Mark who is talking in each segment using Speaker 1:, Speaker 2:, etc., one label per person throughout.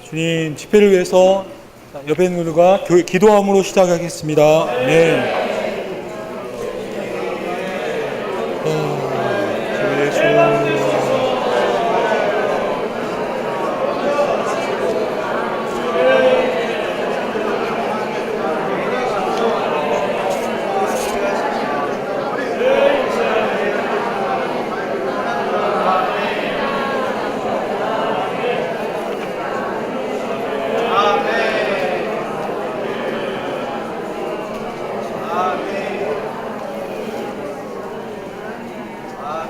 Speaker 1: 주님 집회를 위해서 옆에 있는 분들과 기도함으로 시작하겠습니다. 네. 주 예수.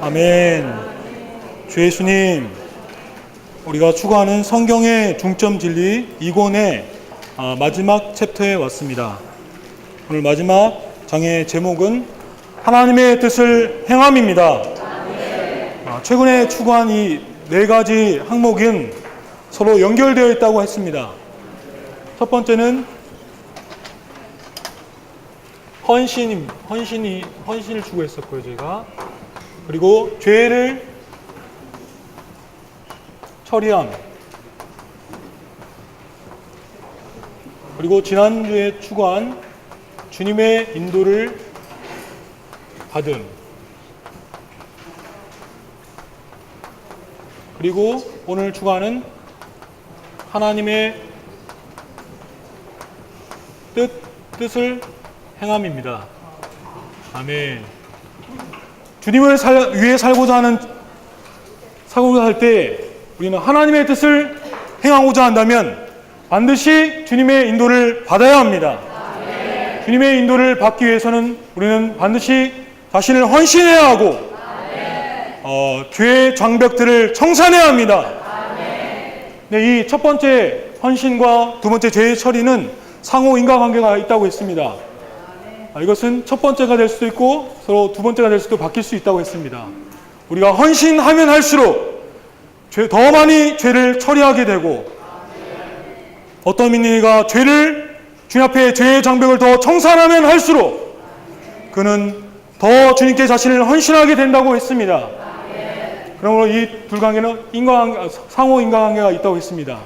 Speaker 1: 아멘. 주 예수님, 우리가 추구하는 성경의 중점 진리 2권의 마지막 챕터에 왔습니다. 오늘 마지막 장의 제목은 하나님의 뜻을 행함입니다. 최근에 추구한 이 4가지 항목은 서로 연결되어 있다고 했습니다. 첫 번째는 헌신을 추구했었고요, 저희가. 그리고 죄를 처리함. 그리고 지난주에 추구한 주님의 인도를 받음. 그리고 오늘 추구하는 하나님의 뜻을 행함입니다. 아멘. 주님을 위해 살고자 할 때 우리는 하나님의 뜻을 행하고자 한다면 반드시 주님의 인도를 받아야 합니다. 아멘. 주님의 인도를 받기 위해서는 우리는 반드시 자신을 헌신해야 하고 죄의 장벽들을 청산해야 합니다. 네, 이 첫 번째 헌신과 두 번째 죄의 처리는 상호 인과관계가 있다고 했습니다. 이것은 첫 번째가 될 수도 있고 서로 두 번째가 될 수도 바뀔 수 있다고 했습니다. 우리가 헌신하면 할수록 더 많이 죄를 처리하게 되고 어떤 민이가 주님 앞에 죄의 장벽을 더 청산하면 할수록 그는 더 주님께 자신을 헌신하게 된다고 했습니다. 그러므로 이 불관계는 상호 인과관계가 있다고 했습니다.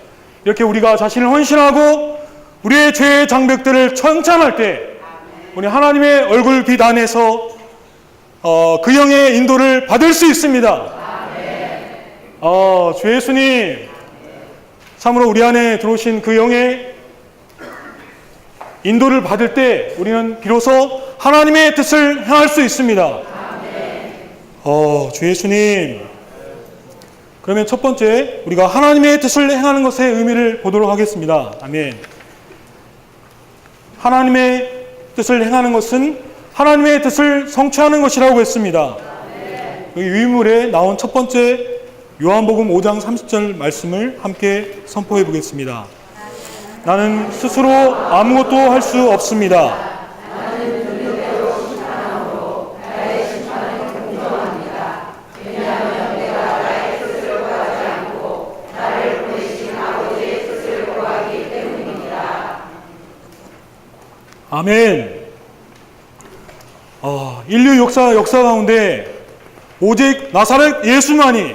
Speaker 1: 이렇게 우리가 자신을 헌신하고 우리의 죄의 장벽들을 청산할 때 우리 하나님의 얼굴빛 안에서 그 영의 인도를 받을 수 있습니다. 주 예수님, 참으로 우리 안에 들어오신 그 영의 인도를 받을 때 우리는 비로소 하나님의 뜻을 행할 수 있습니다. 주 예수님, 그러면 첫 번째 우리가 하나님의 뜻을 행하는 것의 의미를 보도록 하겠습니다. 아멘. 하나님의 뜻을 행하는 것은 하나님의 뜻을 성취하는 것이라고 했습니다. 여기 유인물에 나온 첫 번째 요한복음 5장 30절 말씀을 함께 선포해 보겠습니다. 나는 스스로 아무것도 할 수 없습니다. 아멘. 인류 역사 가운데 오직 나사렛 예수만이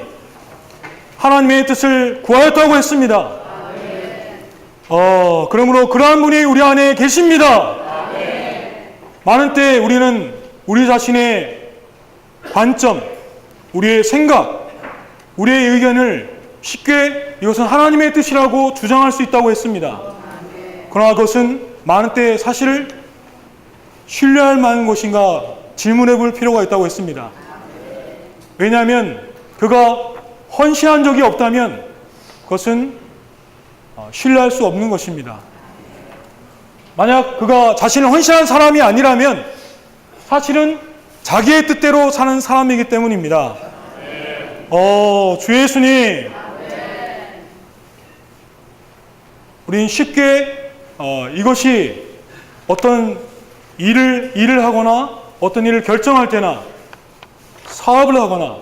Speaker 1: 하나님의 뜻을 구하였다고 했습니다. 그러므로 그러한 분이 우리 안에 계십니다. 많은 때 우리는 우리 자신의 관점, 우리의 생각, 우리의 의견을 쉽게 이것은 하나님의 뜻이라고 주장할 수 있다고 했습니다. 그러나 그것은 많은 때 사실을 신뢰할 만한 것인가 질문해 볼 필요가 있다고 했습니다. 왜냐하면 그가 헌신한 적이 없다면 그것은 신뢰할 수 없는 것입니다. 만약 그가 자신을 헌신한 사람이 아니라면 사실은 자기의 뜻대로 사는 사람이기 때문입니다. 주 예수님, 우린 쉽게 이것이 어떤 일을 하거나 어떤 일을 결정할 때나 사업을 하거나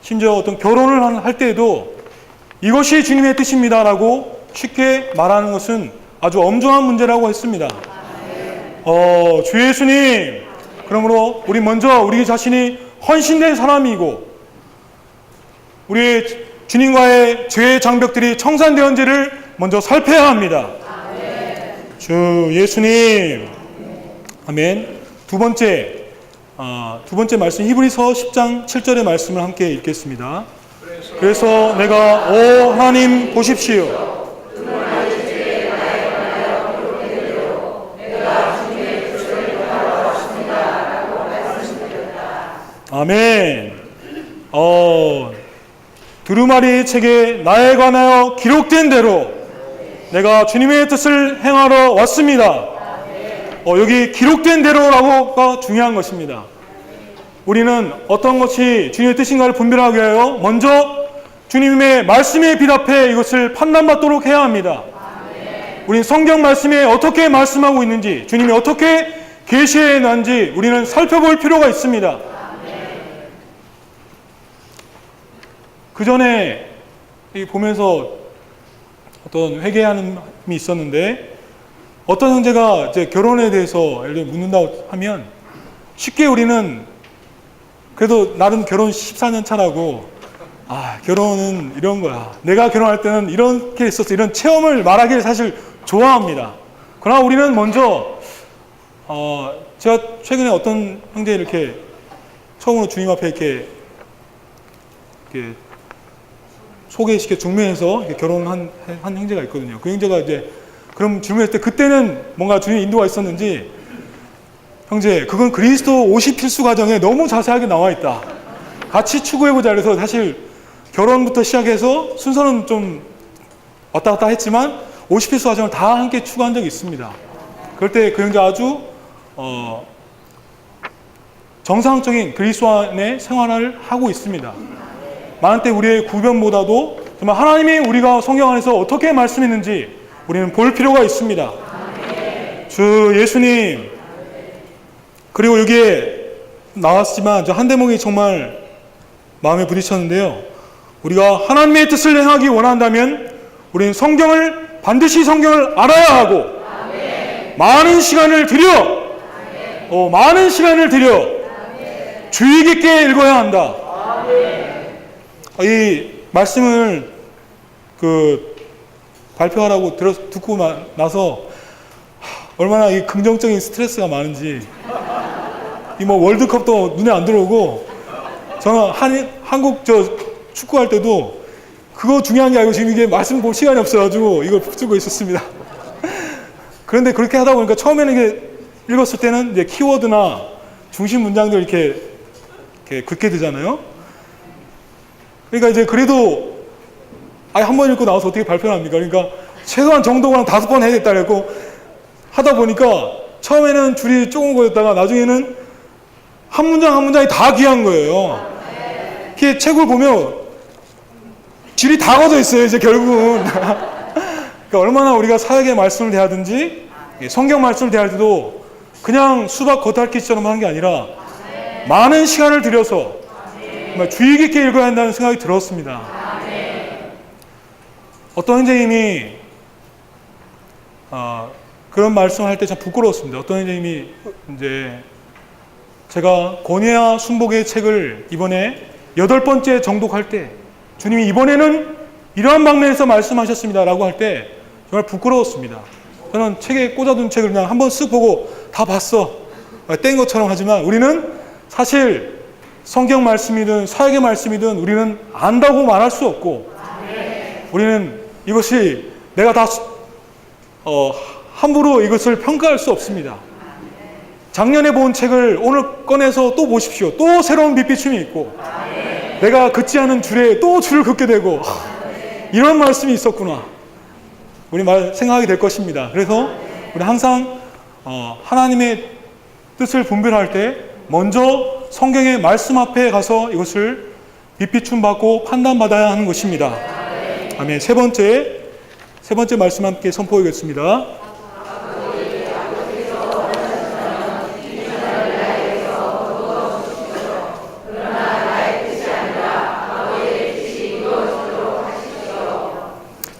Speaker 1: 심지어 어떤 결혼을 할 때에도 이것이 주님의 뜻입니다라고 쉽게 말하는 것은 아주 엄중한 문제라고 했습니다. 주 예수님, 그러므로 우리 먼저 우리 자신이 헌신된 사람이고 우리의 주님과의 죄의 장벽들이 청산되었는지를 먼저 살펴야 합니다. 주 예수님. 아멘. 두 번째 말씀 히브리서 10장 7절의 말씀을 함께 읽겠습니다. 그래서 내가 오 하나님 보십시오. 아멘. 두루마리 책에 나에 관하여 기록된 대로 내가 주님의 뜻을 행하러 왔습니다. 여기 기록된 대로라고가 중요한 것입니다. 우리는 어떤 것이 주님의 뜻인가를 분별하기 위하여 먼저 주님의 말씀에 비답해 이것을 판단받도록 해야 합니다. 우리는 성경 말씀에 어떻게 말씀하고 있는지, 주님이 어떻게 계시해 놨는지 우리는 살펴볼 필요가 있습니다. 그 전에 보면서 어떤 회개하는 이 있었는데, 어떤 형제가 이제 결혼에 대해서 예를 들어 묻는다고 하면 쉽게 우리는 그래도 나름 결혼 14년 차라고 결혼은 이런 거야. 내가 결혼할 때는 이렇게 했었어. 이런 체험을 말하기를 사실 좋아합니다. 그러나 우리는 먼저 제가 최근에 어떤 형제 이렇게 처음으로 주님 앞에 이렇게 소개시켜 중매해서 결혼한 형제가 있거든요. 그 형제가 이제 그럼 질문했을 때 그때는 뭔가 주님의 인도가 있었는지, 형제 그건 그리스도 50 필수 과정에 너무 자세하게 나와 있다. 같이 추구해보자. 그래서 사실 결혼부터 시작해서 순서는 좀 왔다 갔다 했지만 50 필수 과정을 다 함께 추구한 적이 있습니다. 그럴 때 그 형제 아주 정상적인 그리스도 안의 생활을 하고 있습니다. 많은 때 우리의 구변보다도 정말 하나님이 우리가 성경 안에서 어떻게 말씀했는지 우리는 볼 필요가 있습니다. 주 예수님. 그리고 여기에 나왔지만 저 한 대목이 정말 마음에 부딪혔는데요. 우리가 하나님의 뜻을 행하기 원한다면 우리는 반드시 성경을 알아야 하고 많은 시간을 들여 주의 깊게 읽어야 한다. 이 말씀을 발표하라고 듣고 나서 얼마나 이 긍정적인 스트레스가 많은지, 월드컵도 눈에 안 들어오고, 저는 한국 축구할 때도 그거 중요한 게 아니고 지금 이게 말씀 볼 시간이 없어가지고 이걸 붙들고 있었습니다. 그런데 그렇게 하다 보니까 처음에는 이게 읽었을 때는 이제 키워드나 중심 문장들 이렇게 긋게 되잖아요. 그러니까 이제 그래도 한 번 읽고 나와서 어떻게 발표를 합니까? 그러니까 최소한 정독을 한 5번 해야겠다 그랬고 하다 보니까 처음에는 줄이 조금 거였다가 나중에는 한 문장 한 문장이 다 귀한 거예요. 이렇게 책을 보면 줄이 다 거져 있어요, 이제 결국은. 그러니까 얼마나 우리가 사역의 말씀을 대하든지 성경 말씀을 대할 때도 그냥 수박 겉핥기처럼 하는 게 아니라 많은 시간을 들여서 정말 주의 깊게 읽어야 한다는 생각이 들었습니다. 어떤 선생님이 그런 말씀을 할 때 참 부끄러웠습니다. 어떤 선생님이 이제 제가 권위와 순복의 책을 이번에 8번째 정독할 때 주님이 이번에는 이러한 방면에서 말씀하셨습니다 라고 할 때 정말 부끄러웠습니다. 저는 책에 꽂아둔 책을 그냥 한번 쓱 보고 다 봤어. 뗀 것처럼 하지만 우리는 사실 성경 말씀이든 사역의 말씀이든 우리는 안다고 말할 수 없고, 우리는 이것이 내가 다 함부로 이것을 평가할 수 없습니다. 작년에 본 책을 오늘 꺼내서 또 보십시오. 또 새로운 빛비춤이 있고 내가 긋지 않은 줄에 또 줄을 긋게 되고 이런 말씀이 있었구나. 우리 생각하게 될 것입니다. 그래서 우리 항상 하나님의 뜻을 분별할 때 먼저 성경의 말씀 앞에 가서 이것을 빛비춤 받고 판단받아야 하는 것입니다. 아멘. 세 번째 말씀 함께 선포하겠습니다.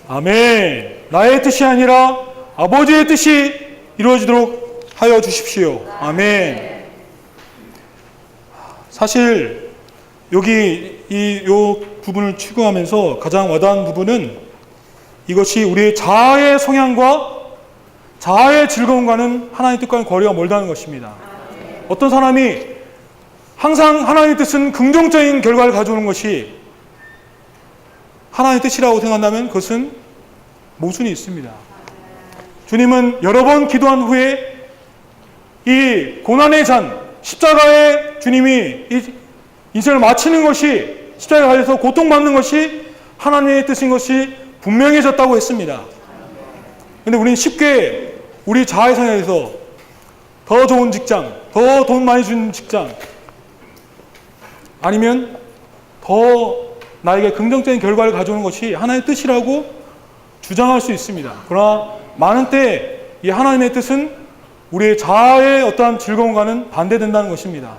Speaker 1: 아멘. 나의 뜻이 아니라 아버지의 뜻이 이루어지도록 하여 주십시오. 아멘. 사실 여기 요 부분을 추구하면서 가장 와닿은 부분은 이것이 우리의 자아의 성향과 자아의 즐거움과는 하나님의 뜻과는 거리가 멀다는 것입니다. 어떤 사람이 항상 하나님의 뜻은 긍정적인 결과를 가져오는 것이 하나님의 뜻이라고 생각한다면 그것은 모순이 있습니다. 주님은 여러 번 기도한 후에 이 고난의 잔, 십자가에 주님이 이 인생을 마치는 것이, 십자가에 달려서 고통받는 것이 하나님의 뜻인 것이 분명해졌다고 했습니다. 그런데 우리는 쉽게 우리 자아의 성향에서 더 좋은 직장, 더 돈 많이 주는 직장, 아니면 더 나에게 긍정적인 결과를 가져오는 것이 하나님의 뜻이라고 주장할 수 있습니다. 그러나 많은 때 이 하나님의 뜻은 우리의 자아의 어떠한 즐거움과는 반대된다는 것입니다.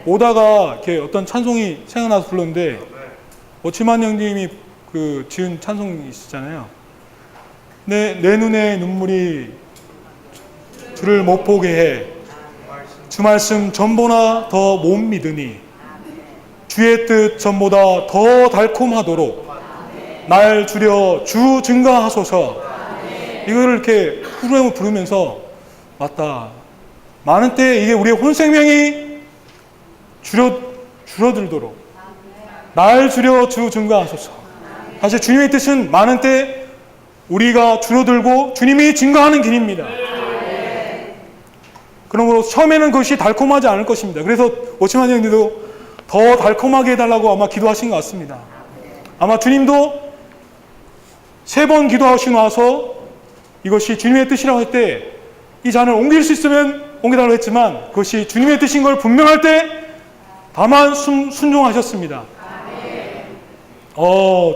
Speaker 1: 오다가 이렇게 어떤 찬송이 생각나서 불렀는데 오치만 형님이 지은 찬송이 있었잖아요. 내 눈에 눈물이 주를 못 보게 해. 주 말씀 전보다 더 못 믿으니 주의 뜻 전보다 더 달콤하도록 날 주려 주 증가하소서. 이거를 이렇게 후렴을 부르면서 맞다. 많은 때 이게 우리의 혼생명이 줄어들도록 날 주려 주 증가하소서. 사실 주님의 뜻은 많은 때 우리가 줄어들고 주님이 증가하는 길입니다. 그러므로 처음에는 그것이 달콤하지 않을 것입니다. 그래서 오치만 형님도 더 달콤하게 해달라고 아마 기도하신 것 같습니다. 아마 주님도 3번 기도하시고 나서 이것이 주님의 뜻이라고 할 때 이 잔을 옮길 수 있으면 옮겨달라고 했지만 그것이 주님의 뜻인 걸 분명할 때 다만 순종하셨습니다.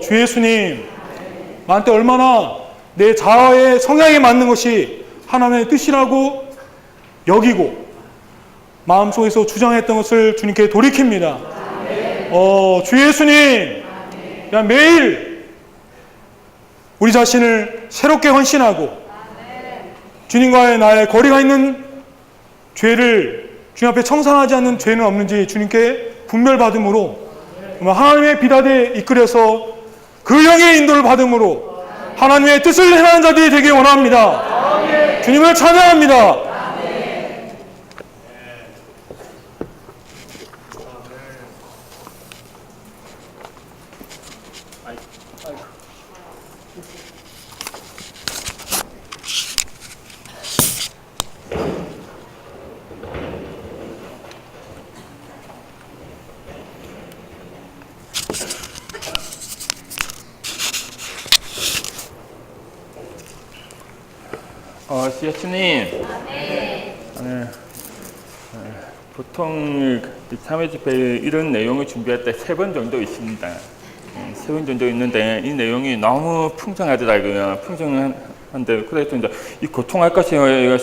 Speaker 1: 주 예수님, 나한테 얼마나 내 자아의 성향에 맞는 것이 하나님의 뜻이라고 여기고 마음속에서 주장했던 것을 주님께 돌이킵니다. 주 예수님, 그냥 매일 우리 자신을 새롭게 헌신하고 주님과의 나의 거리가 있는 죄를 주님 앞에 청산하지 않는 죄는 없는지 주님께 분별받음으로 하나님의 빛 아래 이끌려서 그 영의 인도를 받음으로 하나님의 뜻을 행하는 자들이 되길 원합니다. 주님을 찬양합니다.
Speaker 2: 예수님, 보통 참회집회 이런 내용을 준비할 때 3번 정도 있습니다. 3번 정도 있는데 이 내용이 너무 풍성하더라고요. 풍성한데 그래서 이제 이 고통할 것이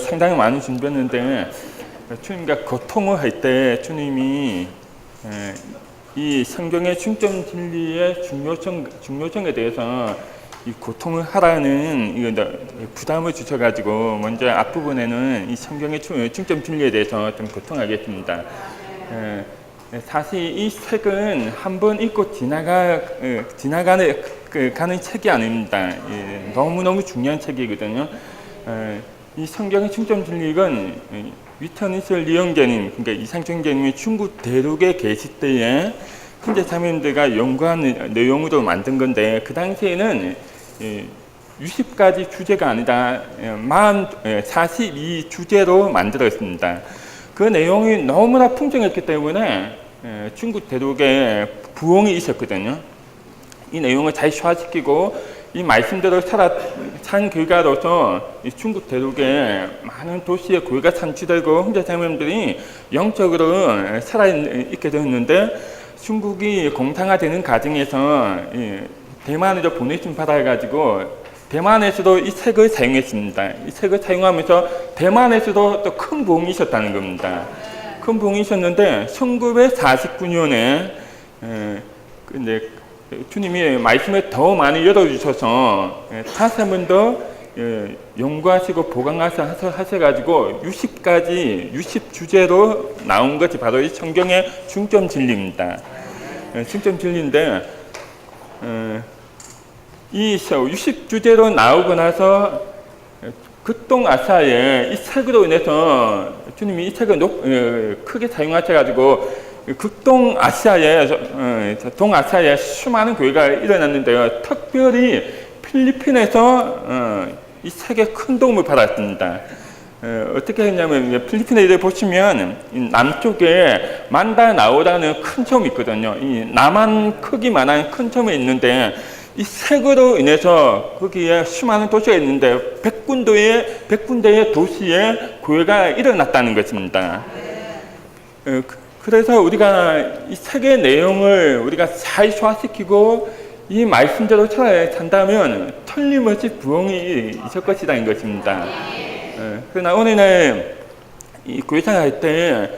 Speaker 2: 상당히 많이 준비했는데 주님과 고통을 할 때 주님이 이 성경의 중점 진리의 중요성에 대해서 이 고통을 하라는 부담을 주셔가지고 먼저 앞부분에는 이 성경의 중점 진리에 대해서 좀 고통하겠습니다. 사실 이 책은 한번 읽고 지나가는 책이 아닙니다. 너무너무 중요한 책이거든요. 이 성경의 중점 진리는 위터니슬 리영제님, 그러니까 이상청제님이 중국 대륙에 계실 때에 현재 자매님들과 연구한 내용으로 만든 건데 그 당시에는 60가지 주제가 아니라 42주제로 만들었습니다. 그 내용이 너무나 풍성했기 때문에 중국 대륙에 부흥이 있었거든요. 이 내용을 잘 소화시키고 이 말씀대로 산 결과로서 중국 대륙에 많은 도시의 교회가 산출되고 현재 자매님들이 영적으로 살아있게 되었는데 중국이 공산화되는 과정에서 대만으로 보내심 받아가지고 대만에서도 이 책을 사용했습니다. 이 책을 사용하면서 대만에서도 또 큰 부흥이 있었다는 겁니다. 큰 부흥이 있었는데 1949년에 주님이 말씀을 더 많이 열어주셔서 다시 한 번 더 연구하시고 보강하셔가지고 60주제로 나온 것이 바로 이 성경의 중점 진리입니다. 중점 진리인데 이 60주제로 나오고 나서 극동아시아의 이 책으로 인해서 주님이 이 책을 크게 사용하셔가지고 극동아시아의 동아시아에 수많은 교회가 일어났는데요. 특별히 필리핀에서 이 책에 큰 도움을 받았습니다. 어떻게 했냐면 필리핀에 보시면 남쪽에 만다나오라는 큰 섬이 있거든요. 이 남한 크기만한 큰 섬이 있는데 이 색으로 인해서 거기에 수많은 도시가 있는데 100군데의 도시에 교회가 일어났다는 것입니다. 그래서 우리가 이 책의 내용을 우리가 잘 소화시키고 이 말씀대로 산다면 틀림없이 부흥이 있을 것이라는 것입니다. 그러나 오늘은 이 교회생활 때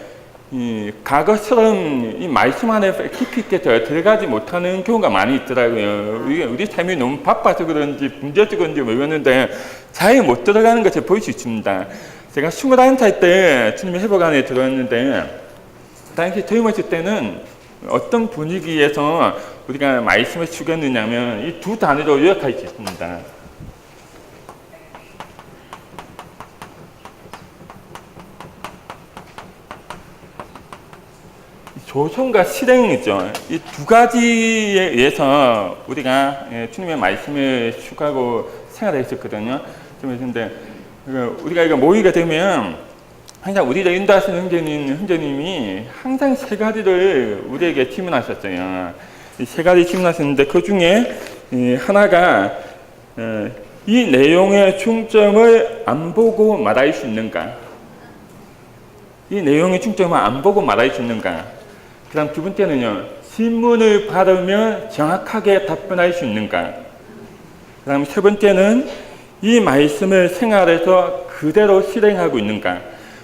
Speaker 2: 과거처럼 이 말씀 안에 깊이 있게 들어가지 못하는 경우가 많이 있더라고요. 우리 삶이 너무 바빠서 그런지 문제적 그런지 모르겠는데 잘 못 들어가는 것을 볼 수 있습니다. 제가 21살 때 주님의 회복 안에 들어왔는데 당시 젊었을 때는 어떤 분위기에서 우리가 말씀을 추겼느냐면 이 두 단어로 요약할 수 있습니다. 조성과 실행이죠. 이 두 가지에 의해서 우리가 주님의 말씀을 추구하고 생활했었거든요. 그런데 우리가 이거 모이게 되면 항상 우리를 인도하시는 형제님이 항상 세 가지를 우리에게 질문하셨어요. 이 세 가지 질문하셨는데 그 중에 하나가 이 내용의 중점을 안 보고 말할 수 있는가? 이 내용의 중점을 안 보고 말할 수 있는가? 그 다음 두 번째는요, 질문을 받으면 정확하게 답변할 수 있는가? 그 다음 세 번째는 이 말씀을 생활에서 그대로 실행하고 있는가?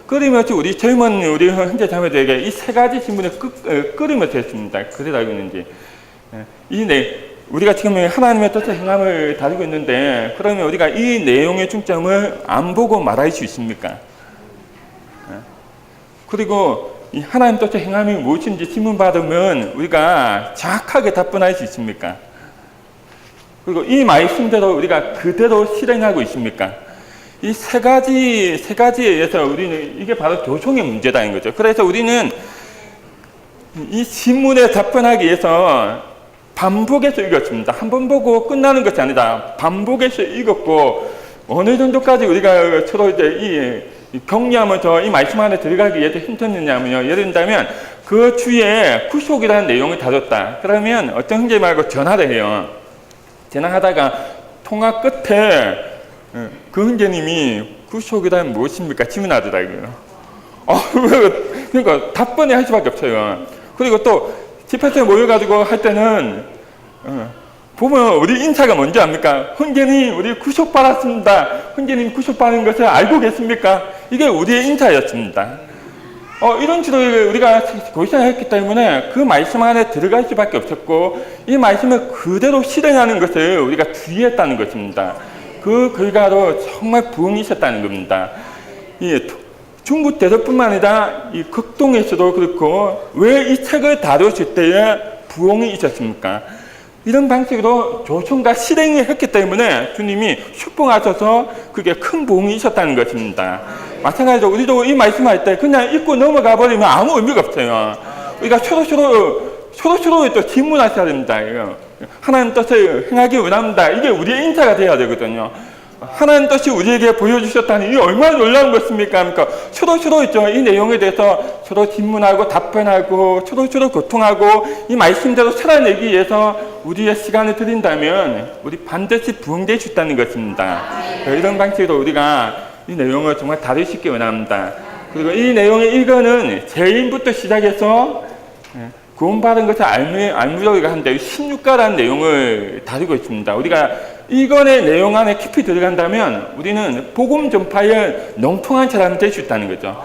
Speaker 2: 끊임없이 우리 젊은 우리 현재 자매들에게 이 세 가지 질문을 끊임없이 했습니다. 그대로 알고 있는지. 우리가 지금 하나님의 뜻과 행함을 다루고 있는데, 그러면 우리가 이 내용의 중점을 안 보고 말할 수 있습니까? 그리고 이 하나님 뜻의 행함이 무엇인지 질문받으면 우리가 정확하게 답변할 수 있습니까? 그리고 이 말씀대로 우리가 그대로 실행하고 있습니까? 이 세 가지에 의해서 우리는 이게 바로 교종의 문제다는 거죠. 그래서 우리는 이 질문에 답변하기 위해서 반복해서 읽었습니다. 한 번 보고 끝나는 것이 아니라 반복해서 읽었고 어느 정도까지 우리가 서로 이제 격려하면서 이 말씀 안에 들어가기 위해서 힘썼느냐면요. 예를 들자면 그 주에 구속이라는 내용을 다뤘다. 그러면 어떤 형제 말고 전화를 해요. 전화하다가 통화 끝에 그 형제님이 구속이란 무엇입니까? 질문하더라고요. 그러니까 답변을 할 수밖에 없어요. 그리고 또 집회에 모여가지고 할 때는 보면 우리 인사가 뭔지 압니까? 형제님 우리 구속받았습니다. 형제님 구속받은 것을 알고 계십니까? 이게 우리의 인사였습니다. 이런 식으로 우리가 고시를 했기 때문에 그 말씀 안에 들어갈 수밖에 없었고 이 말씀을 그대로 실행하는 것을 우리가 주의했다는 것입니다. 그 결과로 정말 부흥이 있었다는 겁니다. 중국 대륙뿐만 아니라 이 극동에서도 그렇고 왜 이 책을 다뤘을 때에 부흥이 있었습니까? 이런 방식으로 조성과 실행을 했기 때문에 주님이 축복하셔서 그게 큰 부흥이 있었다는 것입니다. 마찬가지로 우리도 이 말씀할 때 그냥 읽고 넘어가 버리면 아무 의미가 없어요. 우리가 서로 또 질문하셔야 됩니다. 하나님 뜻을 행하기 원합니다. 이게 우리의 인사가 돼야 되거든요. 하나님 뜻이 우리에게 보여주셨다니 이게 얼마나 놀라운 것입니까? 그러니까 서로 있죠. 이 내용에 대해서 서로 질문하고 답변하고 서로 고통하고 이 말씀대로 살아내기 위해서 우리의 시간을 드린다면 우리 반드시 부흥될 수 있다는 것입니다. 이런 방식으로 우리가 이 내용을 정말 다룰 수 있기 원합니다. 그리고 이 내용의 일권은 죄인부터 시작해서 구원받은 것을 알무려고 하는데 16가라는 내용을 다루고 있습니다. 우리가 이건의 내용 안에 깊이 들어간다면 우리는 복음 전파에 농통한 사람이 될 수 있다는 거죠.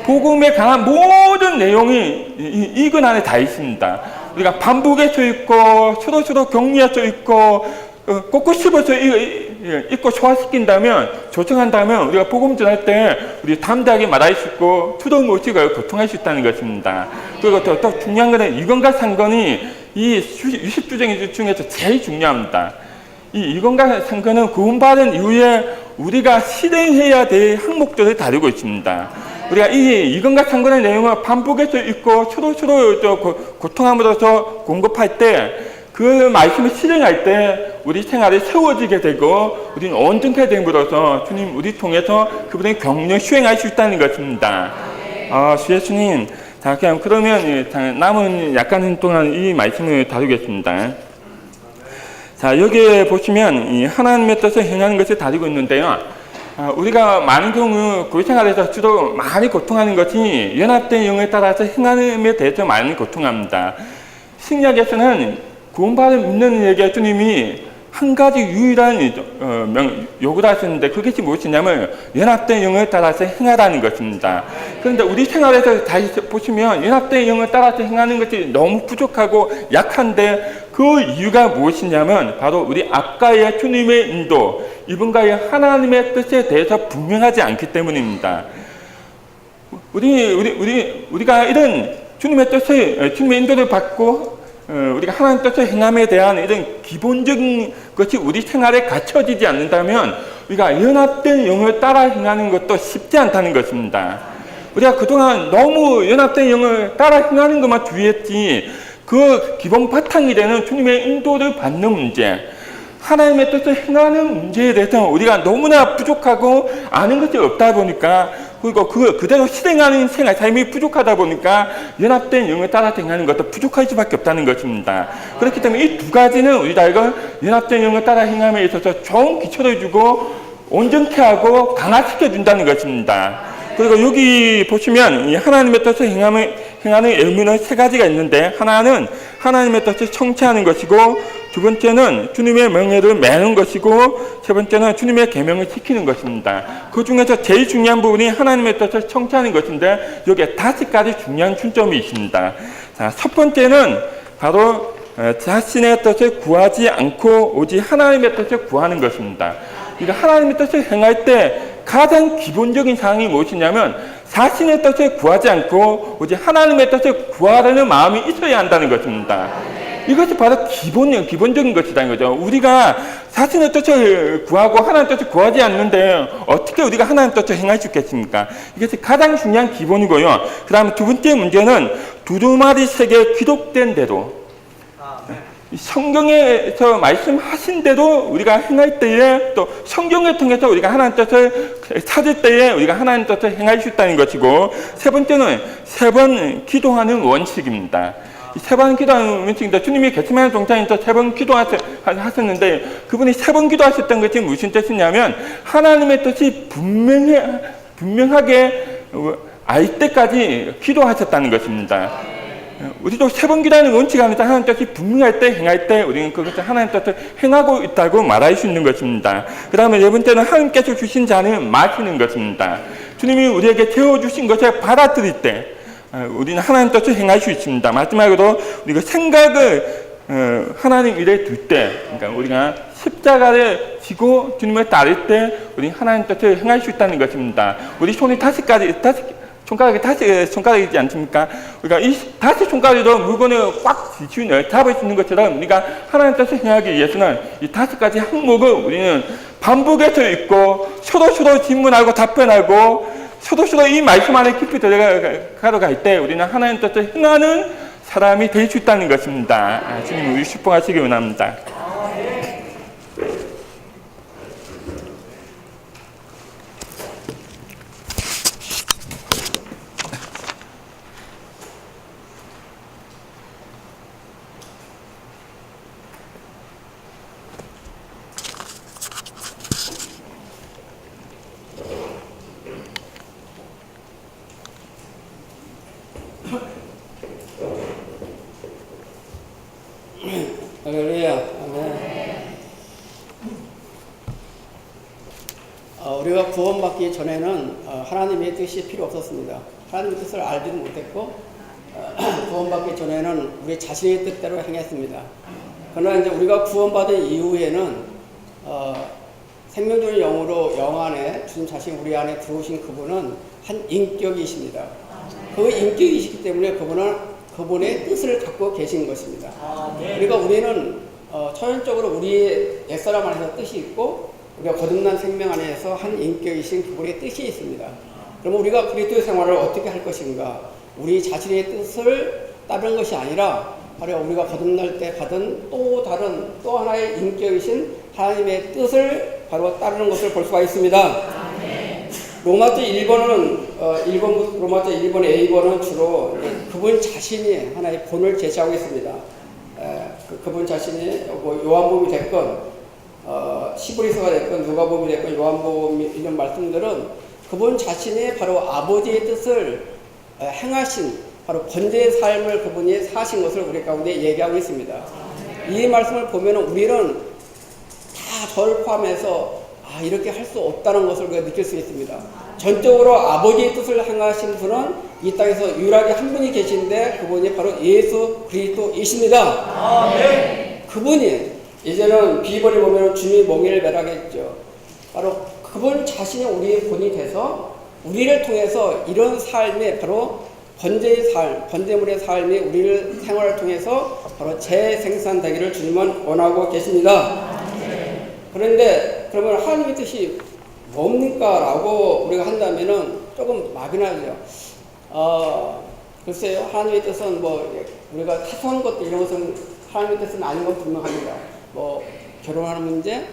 Speaker 2: 복음에 관한 모든 내용이 이건 안에 다 있습니다. 우리가 반복해 써 있고 서로 격려해 써 있고 꽂고 씹어서 읽고 소화시킨다면 조정한다면 우리가 복음 전할 때 우리 담대하게 말할 수 있고 두려움 없이 고통할 수 있다는 것입니다. 그리고 또 중요한 것은 이건과 상관이 이 유십주제 중에서 제일 중요합니다. 이 이건과 상관은 구원받은 이후에 우리가 실행해야 될 항목들을 다루고 있습니다. 우리가 이 이건과 상관의 내용을 반복해서 읽고 서로 고통함으로써 공급할 때 그 말씀을 실행할 때 우리 생활이 세워지게 되고 우리는 온전하게 됨으로써 주님 우리 통해서 그분의 경륜을 수행할 수 있다는 것입니다. 주 예수님, 자 그러면 남은 약간 동안 이 말씀을 다루겠습니다. 자, 여기에 보시면 이 하나님의 뜻을 행하는 것을 다루고 있는데요. 우리가 많은 경우 교회 생활에서 주로 많이 고통하는 것이 연합된 영에 따라서 행함에 대해서 많이 고통합니다. 신약에서는 구원받은 믿는 이에게 주님이 한 가지 유일한 요구를 하셨는데 그것이 무엇이냐면 연합된 영을 따라서 행하라는 것입니다. 그런데 우리 생활에서 다시 보시면 연합된 영을 따라서 행하는 것이 너무 부족하고 약한데 그 이유가 무엇이냐면 바로 우리 앞가의 주님의 인도, 이분과의 하나님의 뜻에 대해서 분명하지 않기 때문입니다. 우리가 이런 주님의 뜻을, 주님의 인도를 받고 우리가 하나님 뜻의 행함에 대한 이런 기본적인 것이 우리 생활에 갖춰지지 않는다면 우리가 연합된 영을 따라 행하는 것도 쉽지 않다는 것입니다. 우리가 그동안 너무 연합된 영을 따라 행하는 것만 주의했지 그 기본 바탕이 되는 주님의 인도를 받는 문제, 하나님의 뜻을 행하는 문제에 대해서 우리가 너무나 부족하고 아는 것이 없다 보니까 그리고 그대로 실행하는 생활 삶이 부족하다 보니까 연합된 영을 따라 행하는 것도 부족할 수밖에 없다는 것입니다. 그렇기 때문에 이 두 가지는 우리가 이걸 연합된 영을 따라 행함에 있어서 좋은 기초를 주고 온전케 하고 강화시켜 준다는 것입니다. 그리고 여기 보시면 이 하나님의 뜻을 행하는 의미는 세 가지가 있는데, 하나는 하나님의 뜻을 청취하는 것이고, 두 번째는 주님의 명예를 매는 것이고, 세 번째는 주님의 계명을 지키는 것입니다. 그 중에서 제일 중요한 부분이 하나님의 뜻을 청취하는 것인데, 여기에 5가지 중요한 중점이 있습니다. 자, 첫 번째는 바로 자신의 뜻을 구하지 않고 오직 하나님의 뜻을 구하는 것입니다. 그러니까 하나님의 뜻을 행할 때 가장 기본적인 사항이 무엇이냐면 자신의 뜻을 구하지 않고 오직 하나님의 뜻을 구하려는 마음이 있어야 한다는 것입니다. 이것이 바로 기본적인 것이라는 거죠. 우리가 자신의 뜻을 구하고 하나님의 뜻을 구하지 않는데 어떻게 우리가 하나님의 뜻을 행할 수 있겠습니까? 이것이 가장 중요한 기본이고요. 그 다음에 두 번째 문제는 두루마리 책에 기록된 대로, 성경에서 말씀하신 대로 우리가 행할 때에, 또 성경을 통해서 우리가 하나님 뜻을 찾을 때에 우리가 하나님 뜻을 행할 수 있다는 것이고, 세 번째는 3번 기도하는 원칙입니다. 이 3번 기도하는 원칙인데, 주님이 겟세마네 동산에서 3번 기도하셨는데 그분이 3번 기도하셨던 것이 무슨 뜻이냐면 하나님의 뜻이 분명하게 알 때까지 기도하셨다는 것입니다. 우리도 3번 기도하는 원칙 안에서 하나님 뜻이 분명할 때, 행할 때 우리는 그것을 하나님 뜻을 행하고 있다고 말할 수 있는 것입니다. 그 다음에 네 번째는 하나님께서 주신 잔을 마시는 것입니다. 주님이 우리에게 채워주신 것을 받아들일 때 우리는 하나님 뜻을 행할 수 있습니다. 마지막으로 우리가 생각을 하나님 일에 둘 때, 그러니까 우리가 십자가를 지고 주님을 따를 때 우리는 하나님 뜻을 행할 수 있다는 것입니다. 우리 손이 손가락이지 않습니까? 우리가 이 5손가락으로 물건을 꽉 잡을 수 있는 것처럼 우리가 하나님 뜻을 행하기 위해서는 이 5가지 항목을 우리는 반복해서 읽고 서로 질문하고 답변하고 서로 이 말씀 안에 깊이 들어가러 갈 때 우리는 하나님 뜻을 행하는 사람이 될 수 있다는 것입니다. 주님 우리 축복하시기 원합니다.
Speaker 3: 할렐루야. 아멘. 우리가 구원받기 전에는 하나님의 뜻이 필요 없었습니다. 하나님의 뜻을 알지도 못했고, 구원받기 전에는 우리 자신의 뜻대로 행했습니다. 그러나 이제 우리가 구원받은 이후에는 생명적인 영으로 영 안에 주님 자신 우리 안에 들어오신 그분은 한 인격이십니다. 그 인격이시기 때문에 그분은 그분의 뜻을 갖고 계신 것입니다. 그러니까 우리는 초연적으로 우리의 옛사람 안에서 뜻이 있고 우리가 거듭난 생명 안에서 한 인격이신 그분의 뜻이 있습니다. 그러면 우리가 그리스도의 생활을 어떻게 할 것인가? 우리 자신의 뜻을 따르는 것이 아니라 바로 우리가 거듭날 때 받은 또 다른 또 하나의 인격이신 하나님의 뜻을 바로 따르는 것을 볼 수가 있습니다. 로마서 1번은 로마서 1번 A번은 주로 그분 자신이 하나의 본을 제시하고 있습니다. 그분 자신이 뭐 요한복음이 됐건 시브리서가 됐건 누가복음이 됐건 요한복음 이런 말씀들은 그분 자신이 바로 아버지의 뜻을 행하신 바로 번제의 삶을 그분이 사신 것을 우리 가운데 얘기하고 있습니다. 이 말씀을 보면 우리는 다 저를 포함해서 이렇게 할 수 없다는 것을 우리가 느낄 수 있습니다. 전적으로 아버지의 뜻을 행하신 분은 이 땅에서 유일하게 한 분이 계신데 그분이 바로 예수 그리스도이십니다. 그분이 이제는 비번에 보면 주님이 멍에를 매라겠죠. 바로 그분 자신이 우리의 본이 돼서 우리를 통해서 이런 삶에 바로 번제의 삶, 번제물의 삶이 우리를 생활을 통해서 바로 재생산되기를 주님은 원하고 계십니다. 그런데 그러면 하나님의 뜻이 뭡니까? 라고 우리가 한다면은 조금 막연하죠. 글쎄요, 하나님의 뜻은 뭐 우리가 사소한 것들 이런 것은 하나님의 뜻은 아닌 건 분명합니다. 뭐 결혼하는 문제,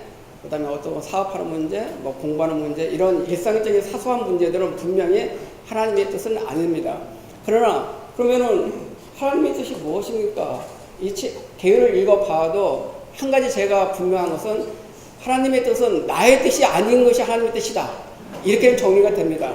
Speaker 3: 그 다음에 어떤 사업하는 문제, 뭐 공부하는 문제, 이런 일상적인 사소한 문제들은 분명히 하나님의 뜻은 아닙니다. 그러면은 하나님의 뜻이 무엇입니까? 이 개요를 읽어봐도 한 가지 제가 분명한 것은 하나님의 뜻은 나의 뜻이 아닌 것이 하나님의 뜻이다. 이렇게 정리가 됩니다.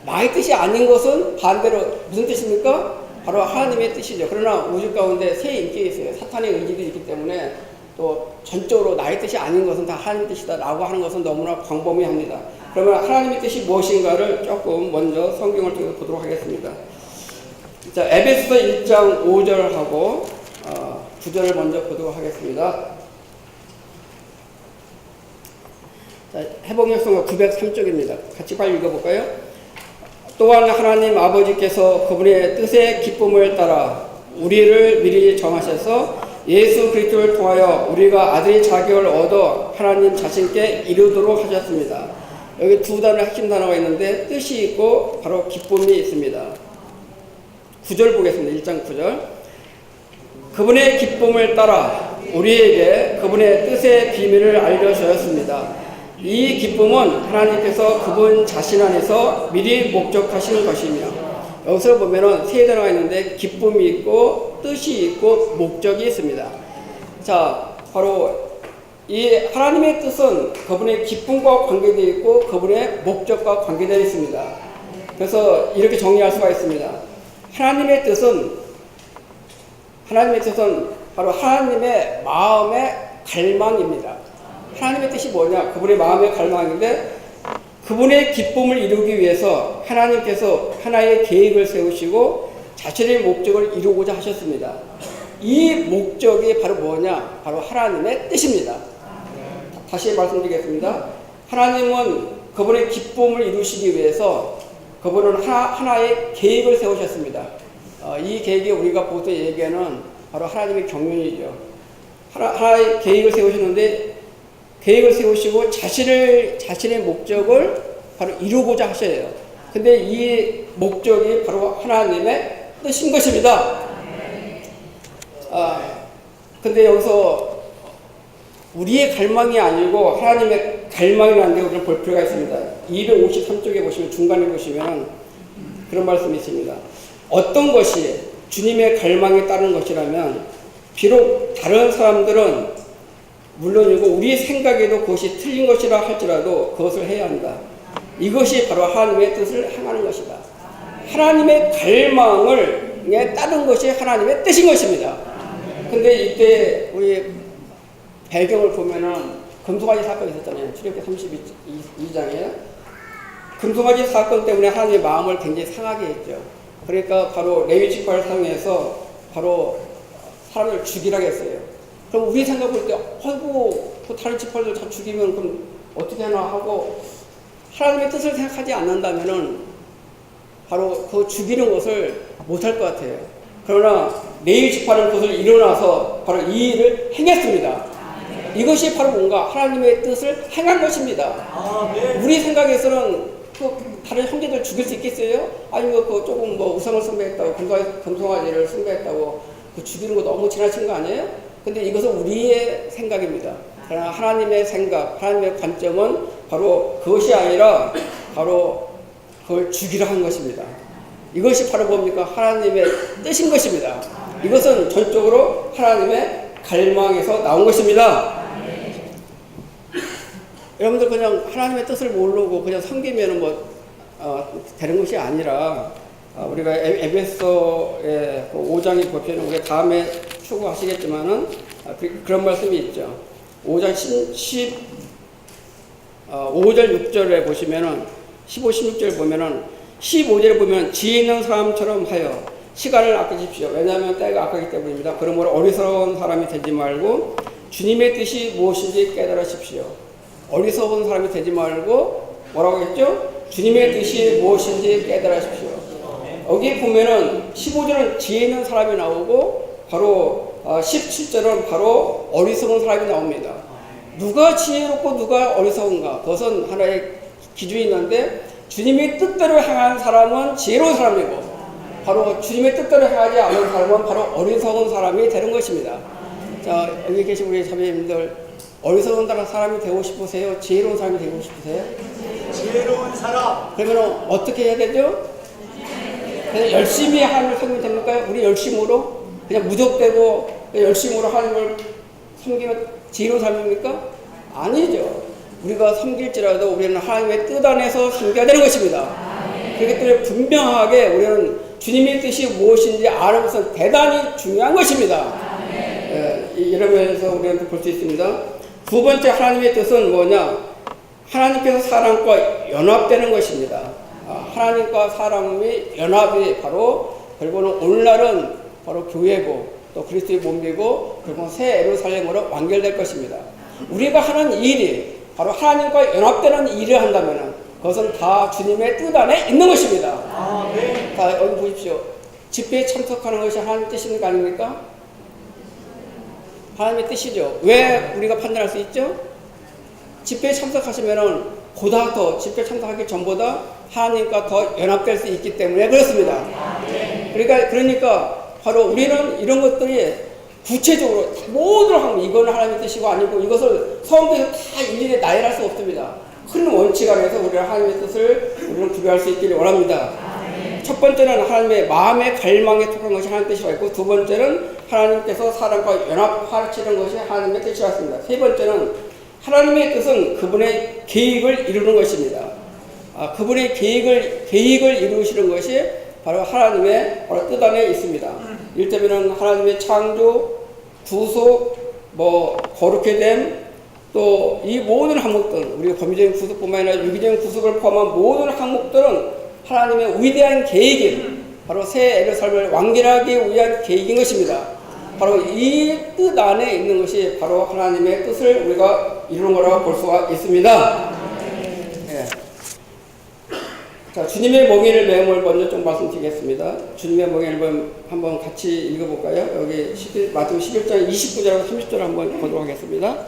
Speaker 3: 나의 뜻이 아닌 것은 반대로 무슨 뜻입니까? 바로 하나님의 뜻이죠. 그러나 우주 가운데 세 인격이 있어요. 사탄의 의지도 있기 때문에 또 전적으로 나의 뜻이 아닌 것은 다 하나님의 뜻이다 라고 하는 것은 너무나 광범위합니다. 그러면 하나님의 뜻이 무엇인가를 조금 먼저 성경을 통해서 보도록 하겠습니다. 자, 에베소서 1장 5절하고 9절을 먼저 보도록 하겠습니다. 자, 해봉역성가 903쪽입니다. 같이 빨리 읽어볼까요? 또한 하나님 아버지께서 그분의 뜻의 기쁨을 따라 우리를 미리 정하셔서 예수 그리스도를 통하여 우리가 아들의 자격을 얻어 하나님 자신께 이르도록 하셨습니다. 여기 두 단어 핵심 단어가 있는데 뜻이 있고 바로 기쁨이 있습니다. 9절 보겠습니다. 1장 9절. 그분의 기쁨을 따라 우리에게 그분의 뜻의 비밀을 알려주셨습니다. 이 기쁨은 하나님께서 그분 자신 안에서 미리 목적하신 것이며, 여기서 보면은 세 단어가 있는데 기쁨이 있고 뜻이 있고 목적이 있습니다. 자, 바로 이 하나님의 뜻은 그분의 기쁨과 관계되어 있고 그분의 목적과 관계되어 있습니다. 그래서 이렇게 정리할 수가 있습니다. 하나님의 뜻은 바로 하나님의 마음의 갈망입니다. 하나님의 뜻이 뭐냐? 그분의 마음의 갈망인데 그분의 기쁨을 이루기 위해서 하나님께서 하나의 계획을 세우시고 자신의 목적을 이루고자 하셨습니다. 이 목적이 바로 뭐냐? 바로 하나님의 뜻입니다. 다시 말씀드리겠습니다. 하나님은 그분의 기쁨을 이루시기 위해서 그분은 하나의 계획을 세우셨습니다. 이 계획이 우리가 보통 얘기하는 바로 하나님의 경륜이죠. 하나의 계획을 세우셨는데 계획을 세우시고 자신의 목적을 바로 이루고자 하셔요. 근데 이 목적이 바로 하나님의 뜻인 것입니다. 근데 여기서 우리의 갈망이 아니고 하나님의 갈망이라는 데 우리는 볼 필요가 있습니다. 253쪽에 보시면 중간에 보시면 그런 말씀이 있습니다. 어떤 것이 주님의 갈망에 따른 것이라면 비록 다른 사람들은 물론이고 우리 생각에도 그것이 틀린 것이라 할지라도 그것을 해야 한다. 이것이 바로 하나님의 뜻을 행하는 것이다. 하나님의 갈망을 따른 것이 하나님의 뜻인 것입니다. 근데 이때 우리 배경을 보면은 금송아지 사건이 있었잖아요. 출애굽기 32장에 금송아지 사건 때문에 하나님의 마음을 굉장히 상하게 했죠. 그러니까 바로 레위 지파를 사용해서 바로 사람을 죽이라고 했어요. 그럼 우리 생각 볼 때, 아이고, 그 다른 지파들 다 죽이면 그럼 어떻게 하나 하고, 하나님의 뜻을 생각하지 않는다면은, 바로 그 죽이는 것을 못할 것 같아요. 그러나 내일 집하는 것을 일어나서 바로 이 일을 행했습니다. 이것이 바로 뭔가 하나님의 뜻을 행한 것입니다. 우리 생각에서는 다른 형제들 죽일 수 있겠어요? 아니면 그 조금 뭐 우상을 숭배했다고 금송아지를 숭배했다고 그 죽이는 거 너무 지나친 거 아니에요? 근데 이것은 우리의 생각입니다. 그러나 하나님의 생각, 하나님의 관점은 바로 그것이 아니라 바로 그걸 죽이려 한 것입니다. 이것이 바로 뭡니까? 하나님의 뜻인 것입니다. 이것은 전적으로 하나님의 갈망에서 나온 것입니다. 여러분들 그냥 하나님의 뜻을 모르고 그냥 섬기면 되는 것이 아니라 우리가 에베소의 5장에 보시면 우리 다음에 추구하시겠지만은 그런 말씀이 있죠. 5장 5절 6절에 보시면은 15, 16절 보면은 15절에 보면 지혜 있는 사람처럼 하여 시간을 아끼십시오. 왜냐하면 때가 아까기 때문입니다. 그러므로 어리석은 사람이 되지 말고 주님의 뜻이 무엇인지 깨달으십시오. 어리석은 사람이 되지 말고 뭐라고 했죠? 주님의 뜻이 무엇인지 깨달으십시오. 여기 보면은 15절은 지혜 있는 사람이 나오고 바로 17절은 바로 어리석은 사람이 나옵니다. 누가 지혜롭고 누가 어리석은가? 그것은 하나의 기준이 있는데 주님의 뜻대로 행한 사람은 지혜로운 사람이고 바로 주님의 뜻대로 행하지 않은 사람은 바로 어리석은 사람이 되는 것입니다. 자, 여기 계신 우리 자매님들 어리석은 사람이 되고 싶으세요? 지혜로운 사람이 되고 싶으세요?
Speaker 4: 지혜로운 사람.
Speaker 3: 그러면 어떻게 해야 되죠? 그냥 열심히 하나님을 섬기면 됩니까? 우리 열심으로 그냥 무적대고 열심으로 하나님을 섬기면 지혜로운 사람입니까? 아니죠. 우리가 섬길지라도 우리는 하나님의 뜻 안에서 섬겨야 되는 것입니다. 그렇기 때문에 분명하게 우리는 주님의 뜻이 무엇인지 아는 것은 대단히 중요한 것입니다. 이런 면에서 우리는 볼 수 있습니다. 두 번째 하나님의 뜻은 뭐냐? 하나님께서 사람과 연합되는 것입니다. 하나님과 사람의 연합이 바로 결국은 오늘날은 바로 교회고 또 그리스도의 몸이고 그리고 새 예루살렘으로 완결될 것입니다. 우리가 하는 일이 바로 하나님과 연합되는 일을 한다면 그것은 다 주님의 뜻 안에 있는 것입니다. 자, 여기 보십시오. 집회에 참석하는 것이 하나님의 뜻인 거 아닙니까? 하나님의 뜻이죠. 왜 우리가 판단할 수 있죠? 집회에 참석하시면은 보다 더 집회 참석하기 전보다 하나님과 더 연합될 수 있기 때문에 그렇습니다. 그러니까 바로 우리는 이런 것들이 구체적으로 모두를 하면 이거는 하나님의 뜻이고 아니고 이것을 성경에서 다 일일이 나열할 수 없습니다. 큰 원칙 안에서 우리가 하나님의 뜻을 우리는 구별할 수 있기를 원합니다. 첫 번째는 하나님의 마음의 갈망에 속한 것이 하나님의 뜻이라 했고 두 번째는 하나님께서 사람과 연합하시는 것이 하나님의 뜻이었습니다. 세 번째는 하나님의 뜻은 그분의 계획을 이루는 것입니다. 그분의 계획을 이루시는 것이 바로 하나님의 뜻 안에 있습니다. 이를테면 하나님의 창조, 구속, 거룩해 됨, 또 이 모든 항목들, 우리가 범죄적인 구속뿐만 아니라 유기적인 구속을 포함한 모든 항목들은 하나님의 위대한 계획인 바로 새 예루살렘을 완결하기 위한 계획인 것입니다. 바로 이 뜻 안에 있는 것이 바로 하나님의 뜻을 우리가 이루는 거라고 볼 수가 있습니다. 자, 주님의 몽해를 내용을 먼저 좀 말씀드리겠습니다. 주님의 몽해를 한번 같이 읽어볼까요? 여기 마태복음 11장 29절하고 30절 한번 보도록 하겠습니다.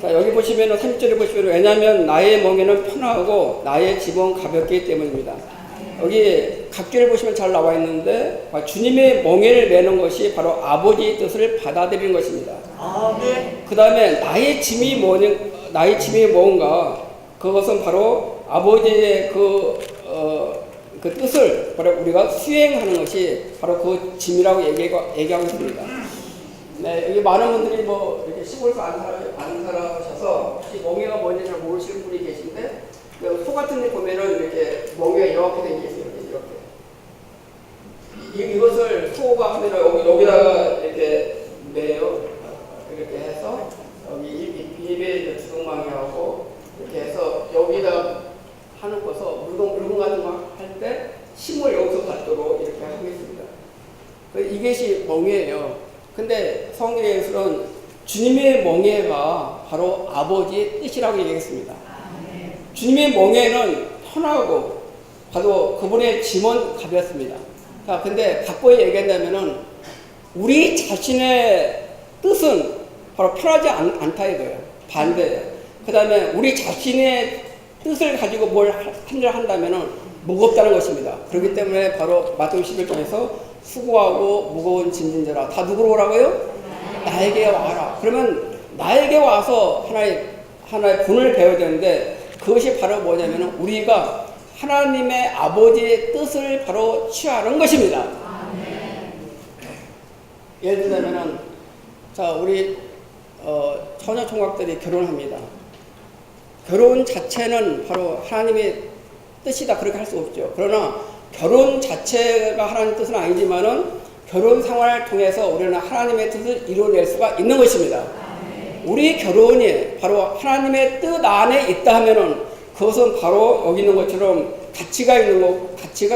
Speaker 3: 자, 여기 보시면 30절에 보시면 왜냐하면 나의 멍에는 편하고 나의 짐은 가볍기 때문입니다. 여기 각절을 보시면 잘 나와 있는데 주님의 멍에를 매는 것이 바로 아버지의 뜻을 받아들이는 것입니다. 그 다음에 나의 짐이 뭔가 그것은 바로 아버지의 그 뜻을 바로 우리가 수행하는 것이 바로 그 짐이라고 얘기하고 있습니다. 네, 여기 많은 분들이 이렇게 시골에서 안 살아셔서 혹시 멍에가 뭔지 잘 모르시는 분이 계신데 소 같은 데 보면은 이렇게 멍에가 이렇게 생겼어요. 이렇게. 이것을 소가 하면 여기다가 이렇게 매요. 이렇게 해서 여기 입에 주둥망이하고 이렇게 해서 여기다 하는 거서 물건 같은 거 할 때 힘을 여기서 받도록 이렇게 하겠습니다. 이것이 멍에예요. 근데 성경에서는 주님의 멍에가 바로 아버지의 뜻이라고 얘기했습니다. 주님의 멍에는 편하고 바로 그분의 짐은 가볍습니다. 자, 근데 바꿔 얘기한다면은 우리 자신의 뜻은 바로 편하지 않다 이거예요. 반대예요. 그 다음에 우리 자신의 뜻을 가지고 뭘 한다면은 무겁다는 것입니다. 그렇기 때문에 바로 마태복음 11장에서 수고하고 무거운 짐진 자라 다 누구로 오라고요? 나에게 와라. 그러면 나에게 와서 하나의 본을 배워야 되는데 그것이 바로 뭐냐면은 우리가 하나님의 아버지의 뜻을 바로 취하는 것입니다. 예를 들자면은 자 우리 처녀 총각들이 결혼합니다. 결혼 자체는 바로 하나님의 뜻이다 그렇게 할 수 없죠. 그러나 결혼 자체가 하나님의 뜻은 아니지만은 결혼 생활을 통해서 우리는 하나님의 뜻을 이루어낼 수가 있는 것입니다. 우리 결혼이 바로 하나님의 뜻 안에 있다 하면은 그것은 바로 여기 있는 것처럼 가치가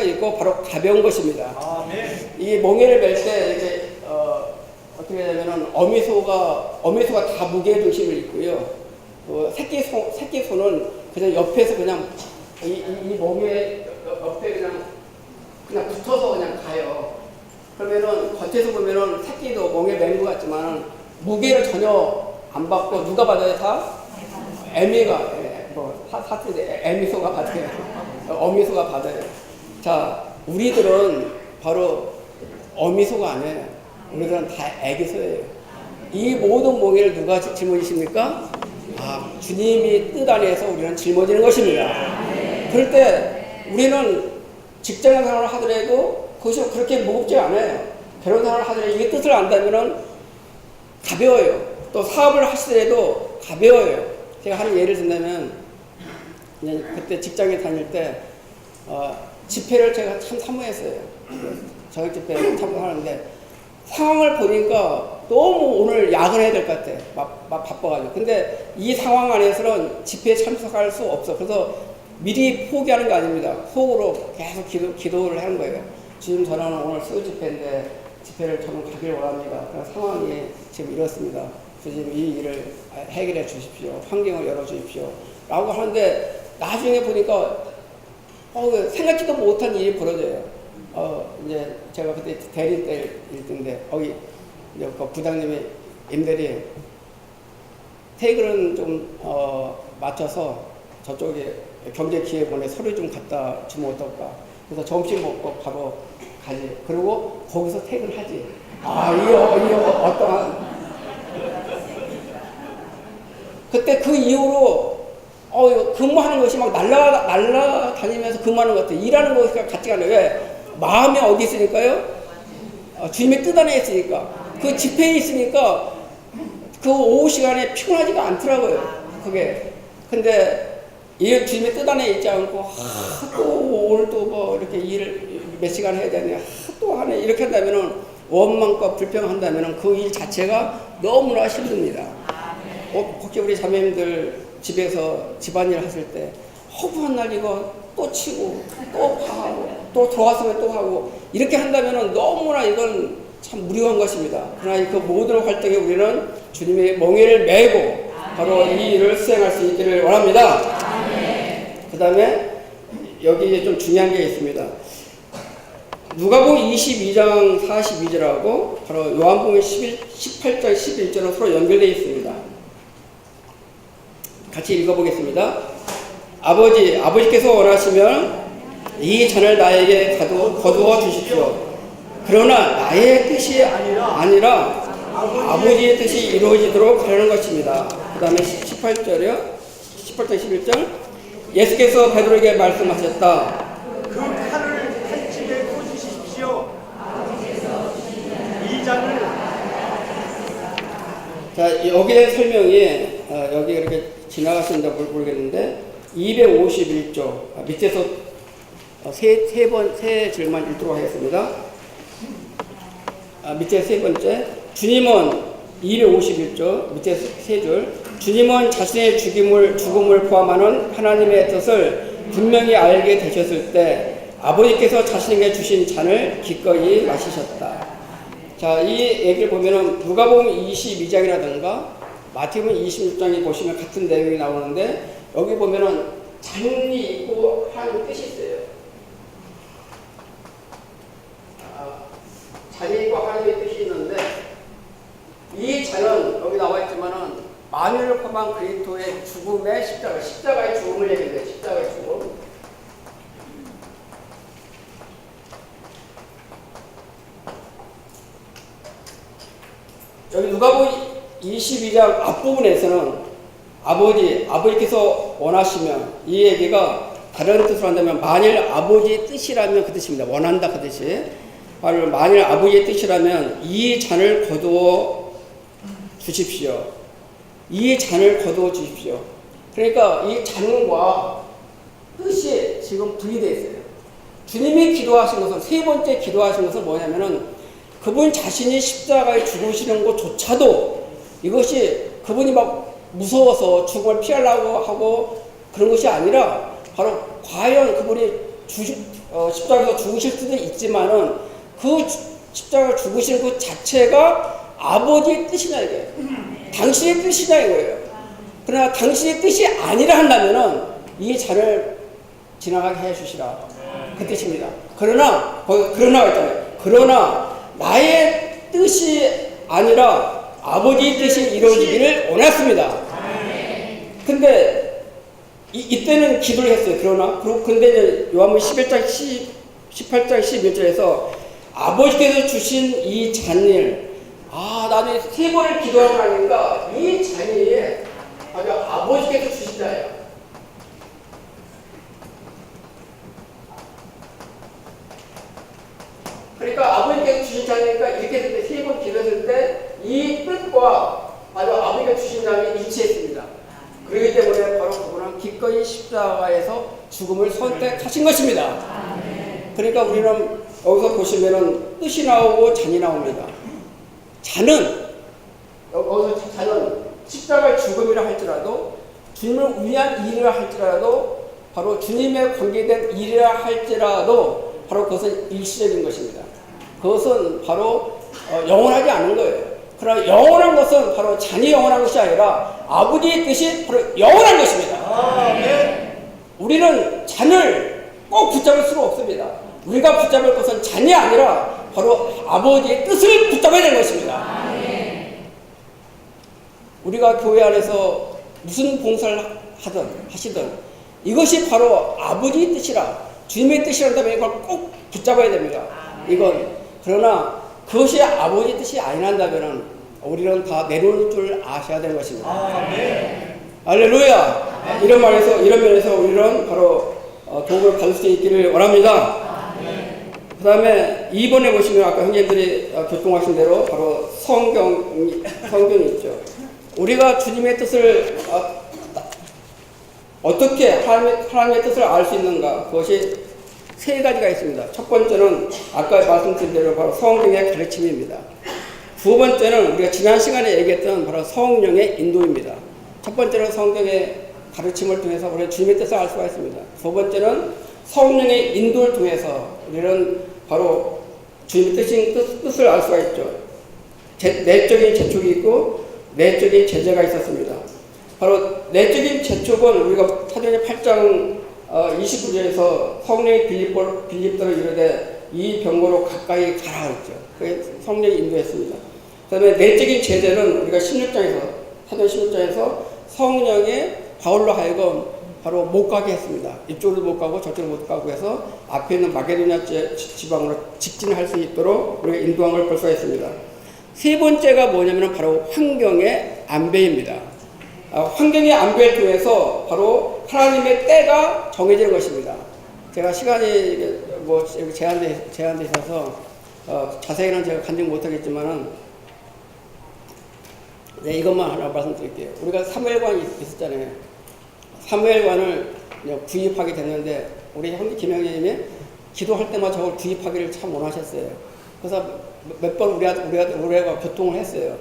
Speaker 3: 있고 바로 가벼운 것입니다. 이 멍에를 맬 때 이렇게 어떻게 되냐면은 어미소가 다 무게 중심을 있고요. 새끼 소는 그냥 옆에서 그냥 이 멍에 옆에 그냥 붙어서 그냥 가요. 그러면은 겉에서 보면은 새끼도 멍에 맨 것 같지만 무게를 전혀 안 받고 누가 받아요 다? 애미가 애미소가 받아요. 어미소가 받아요. 자, 우리들은 바로 어미소가 아니에요. 우리들은 다 애기소예요. 이 모든 멍에를 누가 짊어지십니까? 주님이 뜻 안에서 우리는 짊어지는 것입니다. 그럴 때 우리는 직장 생활을 하더라도 그것이 그렇게 무겁지 않아요. 결혼 생활을 하더라도 이게 뜻을 안다면 가벼워요. 또 사업을 하시더라도 가벼워요. 제가 하는 예를 든다면 그때 직장에 다닐 때 집회를 제가 참 사모했어요. 저녁 집회 참석하는데 상황을 보니까 너무 오늘 야근해야 될 것 같아. 막 바빠가지고. 근데 이 상황 안에서는 집회에 참석할 수 없어. 그래서 미리 포기하는 게 아닙니다. 속으로 계속 기도를 하는 거예요. 주님, 저는 오늘 수요 집회인데 집회를 저는 가기를 원합니다. 그런 상황이 지금 이렇습니다. 주님, 이 일을 해결해 주십시오. 환경을 열어 주십시오. 라고 하는데 나중에 보니까 생각지도 못한 일이 벌어져요. 이제 제가 그때 대리 때일 때인데 거기 이제 그 부장님이 임대리 퇴근은 좀 맞춰서 저쪽에 경제기획원에 서류 좀 갖다 주면 어떨까. 그래서 점심 먹고 바로 가지. 그리고 거기서 퇴근하지. 이거 어떠한 그때 그 이후로 근무하는 것이 막 날라다니면서 근무하는 것 같아요. 일하는 것이 같지가 않아요. 왜? 마음이 어디 있으니까요? 주님의 뜻 안에 있으니까. 그 집회에 있으니까 그 오후 시간에 피곤하지가 않더라고요. 그게. 근데 이 주님의 뜻 안에 있지 않고 또 오늘 또 뭐 이렇게 일을 몇 시간 해야 되네. 또 하네. 이렇게 한다면은 원망과 불평한다면은 그 일 자체가 너무나 힘듭니다. 혹시 우리 자매님들 집에서 집안일 하실 때 허구한 날 이거 또 치고 또 파하고 또 들어왔으면 또 하고 이렇게 한다면 너무나 이건 참 무료한 것입니다. 그러나 그 모든 활동에 우리는 주님의 멍에를 메고 바로 이 일을 수행할 수 있기를 원합니다. 그 다음에 여기 좀 중요한 게 있습니다. 누가복음 22장 42절하고 바로 요한복음 18장 11절은 서로 연결되어 있습니다. 같이 읽어보겠습니다. 아버지께서 원하시면 이 잔을 나에게 거두어 주십시오. 그러나 나의 뜻이 아니라 아버지의 뜻이 이루어지도록 하려는 것입니다. 그 다음에 18장 11절 예수께서 베드로에게 말씀하셨다.
Speaker 4: 그 칼을 칼집에 꽂으십시오. 이 잔을.
Speaker 3: 자, 여기에 설명이 여기 이렇게 지나가신다 모르겠는데 251조 밑에서 세 줄만 읽도록 하겠습니다. 밑에 세 번째 주님은 251조 밑에 세 줄 주님은 자신의 죽음을 포함하는 하나님의 뜻을 분명히 알게 되셨을 때 아버지께서 자신에게 주신 잔을 기꺼이 마시셨다. 자, 이 얘기를 보면은 누가복음 22장이라든가 마태복음 26장에 보시면 같은 내용이 나오는데 여기 보면은 잔이 있고 하나님 뜻이 있어요. 잔이 있고 하나님의 뜻이 있는데 이 잔은 여기 나와 있지만은 만유를 포함한 그리스도의 죽음의 십자가의 죽음을 얘기해요. 십자가의 죽음. 여기 누가복음 22장 앞부분에서는 아버지께서 원하시면 이 얘기가 다른 뜻으로 한다면 만일 아버지의 뜻이라면 그 뜻입니다. 원한다 그 뜻이. 바로 만일 아버지의 뜻이라면 이 잔을 거두어 주십시오. 이 잔을 거두어 주십시오. 그러니까 이 잔과 뜻이 지금 분리되어 있어요. 주님이 기도하신 것은 세 번째 기도하신 것은 뭐냐면은 그분 자신이 십자가에 죽으시는 것조차도 이것이 그분이 막 무서워서 죽음을 피하려고 하고 그런 것이 아니라 바로 과연 그분이 십자가에서 죽으실 수도 있지만은 그 십자가에 죽으시는 것 자체가 아버지의 뜻이냐 이게 당신의 뜻이냐 이거예요. 그러나 당신의 뜻이 아니라 한다면은 이 잔을 지나가게 해 주시라 그 뜻입니다. 그러나 있잖아요. 그러나 나의 뜻이 아니라 아버지의 뜻이 이루어지기를 원했습니다. 근데 이때는 기도를 했어요. 근데 이제 요한복음 11장 18장 11절에서 아버지께서 주신 이 잔일 나는 세 번을 기도하고 나니까 이 잔이 아주 아버지께서 주신 자예요. 그러니까 아버지께서 주신 자니까 이렇게 했을 때 세 번 기도했을 때 이 뜻과 아주 아버지가 주신 자를 일치했습니다. 그렇기 때문에 바로 그분은 기꺼이 십자가에서 죽음을 선택하신 것입니다. 그러니까 우리는 여기서 보시면은 뜻이 나오고 잔이 나옵니다. 잔은 십자가의 죽음이라 할지라도 주님을 위한 일이라 할지라도 바로 주님에 관계된 일이라 할지라도 바로 그것은 일시적인 것입니다. 그것은 바로 영원하지 않은 거예요. 그러나 영원한 것은 바로 잔이 영원한 것이 아니라 아버지의 뜻이 바로 영원한 것입니다. 우리는 잔을 꼭 붙잡을 수가 없습니다. 우리가 붙잡을 것은 잔이 아니라 바로 아버지의 뜻을 붙잡아야 되는 것입니다. 우리가 교회 안에서 무슨 봉사를 하시든 이것이 바로 아버지의 뜻이라 주님의 뜻이라면 이걸 꼭 붙잡아야 됩니다. 그러나 그것이 아버지의 뜻이 아니란다면 우리는 다 내려올 줄 아셔야 되는 것입니다. 할렐루야. 이런 면에서 우리는 바로 도움을 받을 수 있기를 원합니다. 그 다음에 2번에 보시면 아까 형제들이 교통하신 대로 바로 성경이 있죠. 우리가 주님의 뜻을 어떻게 하나님의 뜻을 알 수 있는가? 그것이 세 가지가 있습니다. 첫 번째는 아까 말씀드린 대로 바로 성경의 가르침입니다. 두 번째는 우리가 지난 시간에 얘기했던 바로 성령의 인도입니다. 첫 번째는 성경의 가르침을 통해서 우리가 주님의 뜻을 알 수가 있습니다. 두 번째는 성령의 인도를 통해서 우리는 바로 주님의 뜻을 알 수가 있죠. 내적인 재촉이 있고 내적인 제재가 있었습니다. 바로 내적인 재촉은 우리가 사도행전 8장 29절에서 성령이 빌립보를 이르되 이 병고로 가까이 가라 했죠. 그게 성령이 인도했습니다. 그 다음에 내적인 제재는 우리가 사도행전 16장에서 성령이 바울로 하여금 바로 못 가게 했습니다. 이쪽으로 못 가고 저쪽으로 못 가고 해서 앞에 있는 마게도냐 지방으로 직진할 수 있도록 우리가 인도한 걸 볼 수가 있습니다. 세 번째가 뭐냐면 바로 환경의 안배입니다. 환경의 안배를 통해서 바로 하나님의 때가 정해지는 것입니다. 제가 시간이 제한돼 있어서 자세히는 제가 간증 못하겠지만은 이것만 하나 말씀드릴게요. 우리가 사무엘관이 있었잖아요. 사무엘관을 구입하게 됐는데 우리 형제 김영재님이 기도할 때마다 저걸 구입하기를 참 원하셨어요. 그래서 몇 번 우리가 교통을 했어요.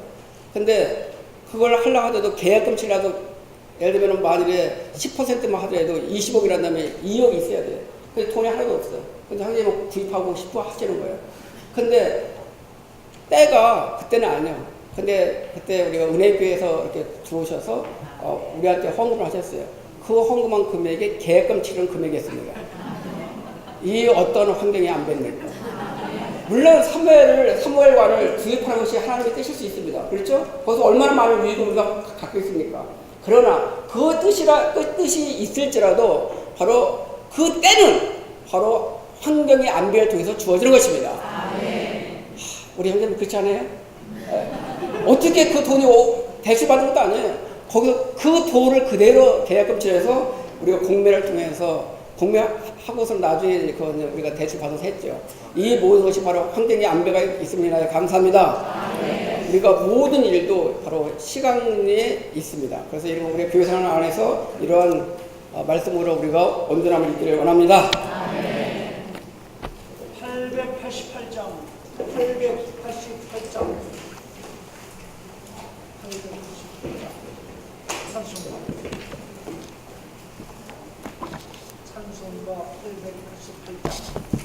Speaker 3: 근데 그걸 하려고 하더라도 계약금 치려도 예를 들면 만일에 10%만 하더라도 20억이란다면 2억이 있어야 돼요. 근데 돈이 하나도 없어요. 근데 형님은 구입하고 싶어 하시는 거예요. 근데 때가 그때는 아니에요. 근데 그때 우리가 은혜교회에서 이렇게 들어오셔서 우리한테 헌금을 하셨어요. 그 헌금한 금액이 계약금 치른 금액이었습니다. 이 어떤 환경이 안 됩니까? 물론 사무엘관을 구입하는 것이 하나님의 뜻일 수 있습니다. 그렇죠? 거기서 얼마나 많은 유익을 우리가 갖고 있습니까? 그러나 그 뜻이 있을지라도 바로 그 때는 바로 환경의 안배를 통해서 주어지는 것입니다. 우리 형제님 그렇지 않아요? 어떻게 그 돈이 대출받은 것도 아니에요. 거기서 그 돈을 그대로 계약금 치러서 우리가 공매를 통해서 공매하고서 나중에 우리가 대출받아서 했죠. 이 모든 것이 바로 환경의 안배가 있습니다. 감사합니다. 우리가 모든 일도 바로 시간에 있습니다. 그래서 이런 우리 교회생활 안에서 이러한 말씀으로 우리가 온전함을 있기를 원합니다.
Speaker 4: 888장 888장 찬송가 888장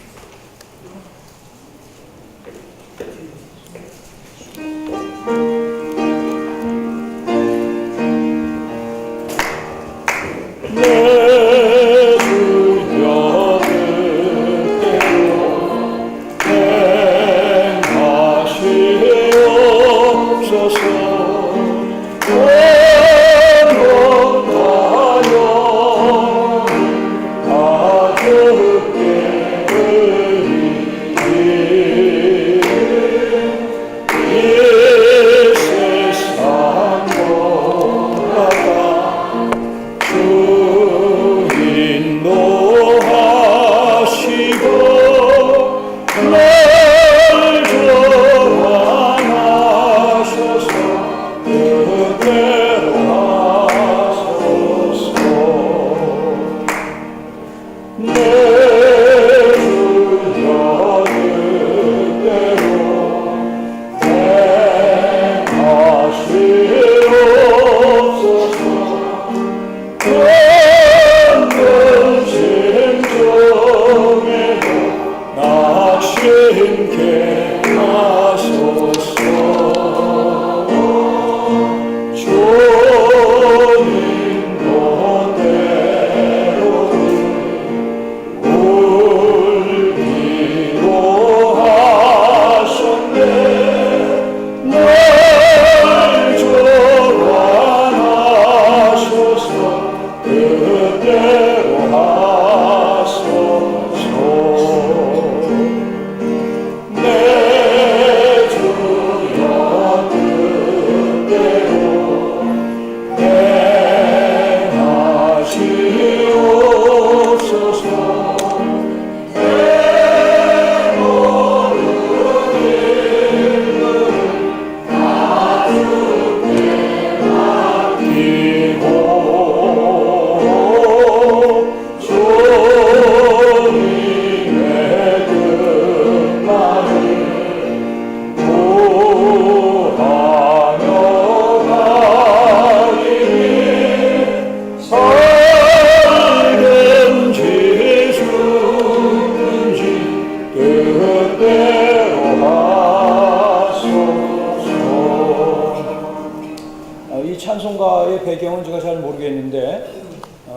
Speaker 5: 찬송가의 배경은 제가 잘 모르겠는데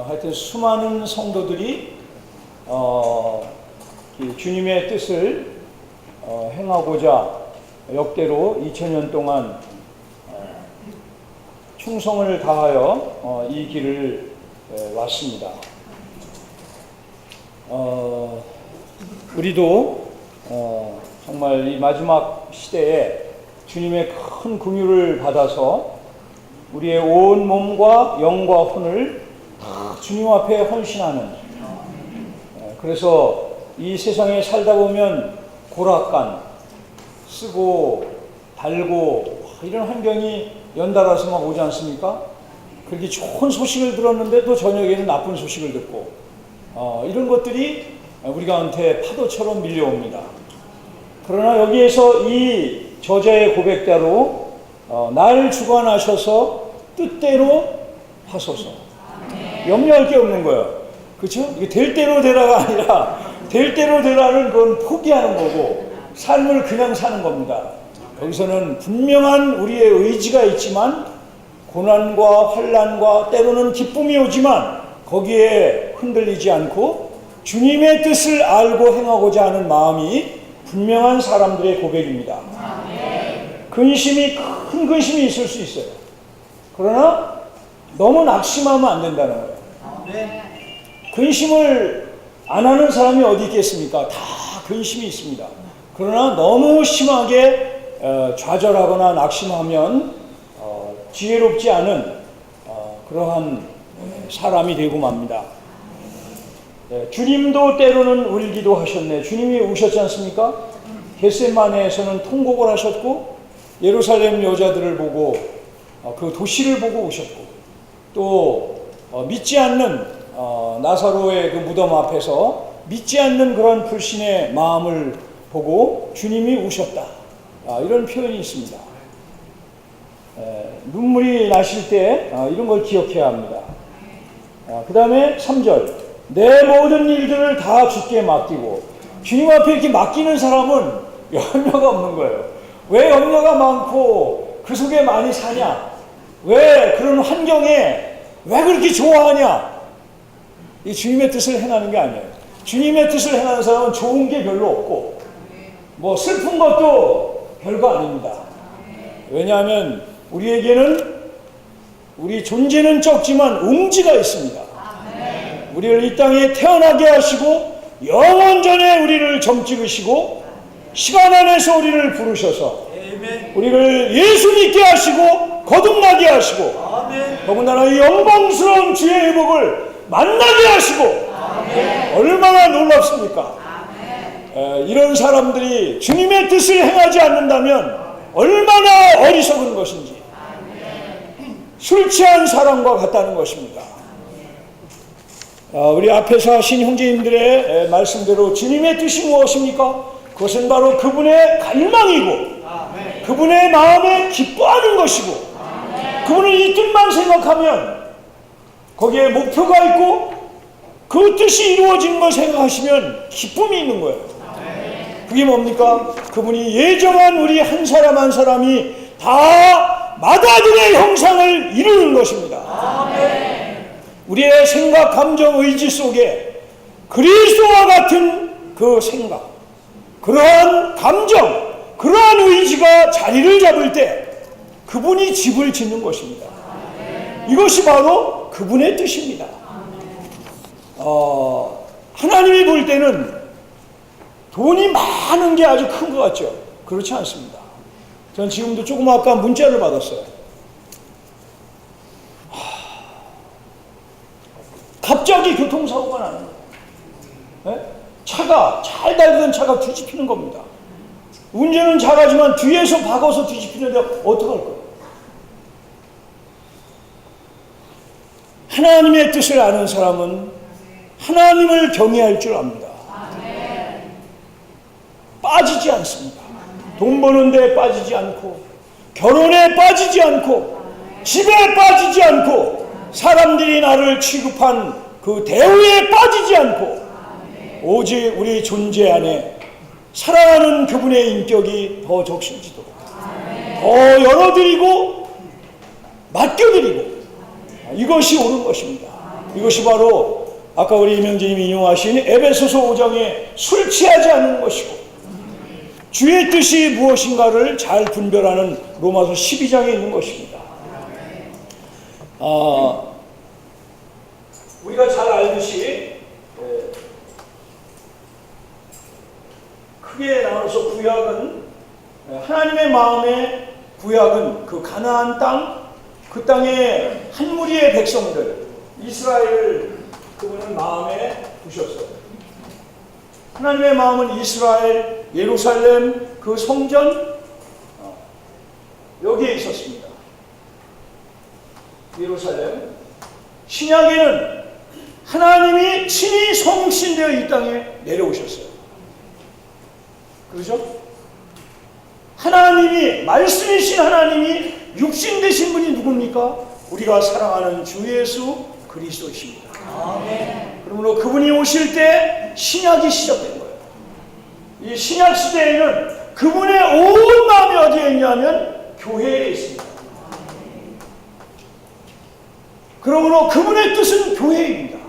Speaker 5: 하여튼 수많은 성도들이 주님의 뜻을 행하고자 역대로 2000년 동안 충성을 다하여 이 길을 왔습니다. 우리도 정말 이 마지막 시대에 주님의 큰 긍휼을 받아서 우리의 온 몸과 영과 혼을 다 주님 앞에 헌신하는, 그래서 이 세상에 살다 보면 고락간, 쓰고 달고 이런 환경이 연달아서 막 오지 않습니까? 그렇게 좋은 소식을 들었는데 또 저녁에는 나쁜 소식을 듣고 이런 것들이 우리 가운데 파도처럼 밀려옵니다. 그러나 여기에서 이 저자의 고백대로 날 주관하셔서 뜻대로 하소서. 염려할 게 없는 거예요. 그렇죠? 이게 될 대로 되라가 아니라 될 대로 되라는 건 포기하는 거고 삶을 그냥 사는 겁니다. 거기서는 분명한 우리의 의지가 있지만 고난과 환난과 때로는 기쁨이 오지만 거기에 흔들리지 않고 주님의 뜻을 알고 행하고자 하는 마음이 분명한 사람들의 고백입니다. 큰 근심이 있을 수 있어요. 그러나 너무 낙심하면 안 된다는 거예요. 근심을 안 하는 사람이 어디 있겠습니까? 다 근심이 있습니다. 그러나 너무 심하게 좌절하거나 낙심하면 지혜롭지 않은 그러한 사람이 되고 맙니다. 주님도 때로는 울기도 하셨네. 주님이 우셨지 않습니까? 겟세마네에서는 통곡을 하셨고 예루살렘 여자들을 보고 그 도시를 보고 우셨고 또 믿지 않는 나사로의 그 무덤 앞에서 믿지 않는 그런 불신의 마음을 보고 주님이 우셨다. 이런 표현이 있습니다. 눈물이 나실 때 이런 걸 기억해야 합니다. 그 다음에 3절 내 모든 일들을 다 주께 맡기고 주님 앞에 이렇게 맡기는 사람은 염려가 없는 거예요. 왜 염려가 많고 그 속에 많이 사냐? 왜 그런 환경에 왜 그렇게 좋아하냐? 이 주님의 뜻을 행하는 게 아니에요. 주님의 뜻을 행하는 사람은 좋은 게 별로 없고 뭐 슬픈 것도 별거 아닙니다. 왜냐하면 우리에게는 우리 존재는 적지만 웅지가 있습니다. 우리를 이 땅에 태어나게 하시고 영원전에 우리를 점찍으시고 시간 안에서 우리를 부르셔서 우리를 예수 믿게 하시고 거듭나게 하시고 더군다나 이 영광스러운 주의 회복을 만나게 하시고 얼마나 놀랍습니까? 이런 사람들이 주님의 뜻을 행하지 않는다면 얼마나 어리석은 것인지 술 취한 사람과 같다는 것입니다. 우리 앞에서 하신 형제님들의 말씀대로 주님의 뜻이 무엇입니까? 그것은 바로 그분의 갈망이고 그분의 마음에 기뻐하는 것이고 그분은 이 뜻만 생각하면 거기에 목표가 있고 그 뜻이 이루어진 걸 생각하시면 기쁨이 있는 거예요. 그게 뭡니까? 그분이 예정한 우리 한 사람 한 사람이 다 마다들의 형상을 이루는 것입니다. 우리의 생각, 감정, 의지 속에 그리스도와 같은 그 생각, 그러한 감정, 그러한 의지가 자리를 잡을 때 그분이 집을 짓는 것입니다. 이것이 바로 그분의 뜻입니다. 하나님이 볼 때는 돈이 많은 게 아주 큰 것 같죠? 그렇지 않습니다. 전 지금도 조금 아까 문자를 받았어요. 갑자기 교통사고가 나는 거예요. 차가, 잘 달리던 차가 뒤집히는 겁니다. 운전은 잘하지만 뒤에서 박아서 뒤집히는데 어떡할 거예요? 하나님의 뜻을 아는 사람은 하나님을 경외할 줄 압니다. 빠지지 않습니다. 돈 버는데 빠지지 않고 결혼에 빠지지 않고 집에 빠지지 않고 사람들이 나를 취급한 그 대우에 빠지지 않고 오직 우리 존재 안에 사랑하는 그분의 인격이 더 적실지도록 더 열어드리고 맡겨드리고 이것이 옳은 것입니다. 이것이 바로 아까 우리 이명재님이 인용하신 에베소서 5장에 술 취하지 않는 것이고 주의 뜻이 무엇인가를 잘 분별하는 로마서 12장에 있는 것입니다. 우리가 잘 알듯이 크게 나눠서 구약은 하나님의 마음의 구약은 그 가나안 땅, 그 땅의 한 무리의 백성들 이스라엘을 그분은 마음에 두셨어요. 하나님의 마음은 이스라엘, 예루살렘, 그 성전 여기에 있었습니다. 예루살렘. 신약에는 하나님이 친히 성신되어 이 땅에 내려오셨어요. 그렇죠? 하나님이, 말씀이신 하나님이 육신 되신 분이 누굽니까? 우리가 사랑하는 주 예수 그리스도이십니다. 그러므로 그분이 오실 때 신약이 시작된 거예요. 이 신약 시대에는 그분의 온 마음이 어디에 있냐면 교회에 있습니다. 그러므로 그분의 뜻은 교회입니다.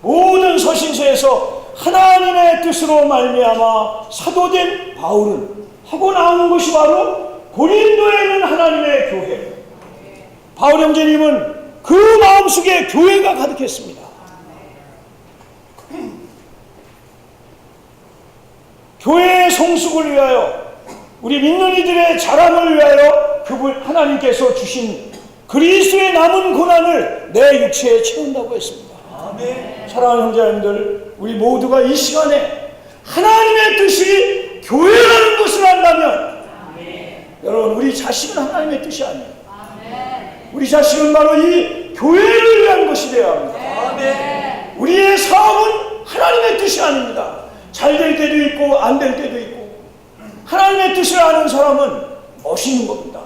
Speaker 5: 모든 서신서에서 하나님의 뜻으로 말미암아 사도된 바울은 하고 나오는 것이 바로 고린도에 있는 하나님의 교회. 바울 형제님은 그 마음속에 교회가 가득했습니다. 교회의 성숙을 위하여, 우리 믿는 이들의 자랑을 위하여 그분 하나님께서 주신 그리스도의 남은 고난을 내 육체에 채운다고 했습니다. 사랑하는 형제님들, 우리 모두가 이 시간에 하나님의 뜻이 교회라는 것을 안다면, 여러분, 우리 자식은 하나님의 뜻이 아니에요. 우리 자식은 바로 이 교회를 위한 것이 되어야 합니다. 우리의 사업은 하나님의 뜻이 아닙니다. 잘 될 때도 있고 안 될 때도 있고, 하나님의 뜻을 아는 사람은 멋있는 겁니다.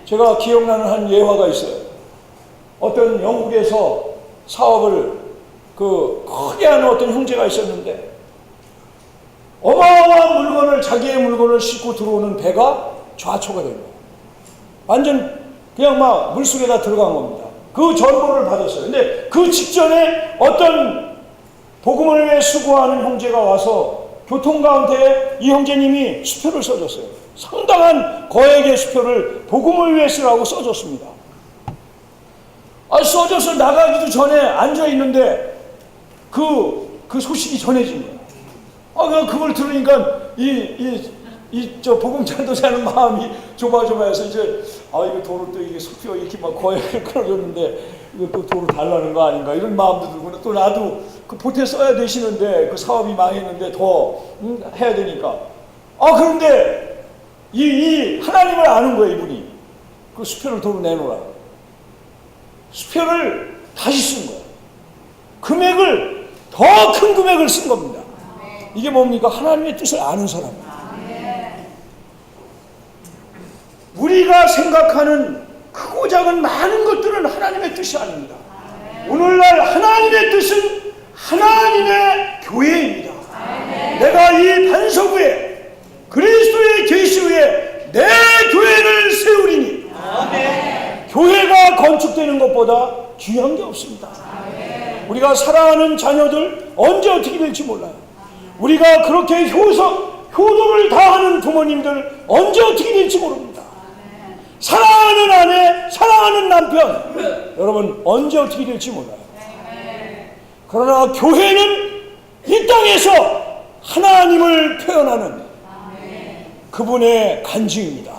Speaker 5: 제가 기억나는 한 예화가 있어요. 어떤 영국에서 사업을 크게 하는 어떤 형제가 있었는데, 어마어마한 물건을, 자기의 물건을 싣고 들어오는 배가 좌초가 된 거예요. 완전 그냥 막 물속에다 들어간 겁니다. 그 전보를 받았어요. 근데 그 직전에 어떤 복음을 위해 수고하는 형제가 와서 교통 가운데에 이 형제님이 수표를 써줬어요. 상당한 거액의 수표를 복음을 위해 쓰라고 써줬습니다. 써줘서 나가기도 전에 앉아있는데 그 소식이 전해진 거예요. 그걸 들으니까 저 복음 전도자는 마음이 조마조마해서 이제 이거 도로 또 이게 수표 이렇게 막 거액을 끌어줬는데 이거 또 도로 달라는 거 아닌가 이런 마음도 들고, 또 나도 그 보태 써야 되시는데 그 사업이 망했는데 더 해야 되니까. 그런데 이 하나님을 아는 거예요. 이분이 그 수표를 도로 내놓으라. 수표를 다시 쓴 거예요. 금액을 더 큰 금액을 쓴 겁니다. 이게 뭡니까? 하나님의 뜻을 아는 사람이에요. 우리가 생각하는 크고 작은 많은 것들은 하나님의 뜻이 아닙니다. 오늘날 하나님의 뜻은 하나님의 교회입니다. 내가 이 반석 위에 그리스도의 계시 위에 내 교회를 세우리니, 교회가 건축되는 것보다 귀한 게 없습니다. 우리가 사랑하는 자녀들 언제 어떻게 될지 몰라요. 우리가 그렇게 효도를 다하는 부모님들 언제 어떻게 될지 모릅니다. 사랑하는 아내, 사랑하는 남편, 여러분 언제 어떻게 될지 몰라요. 그러나 교회는 이 땅에서 하나님을 표현하는 그분의 간증입니다.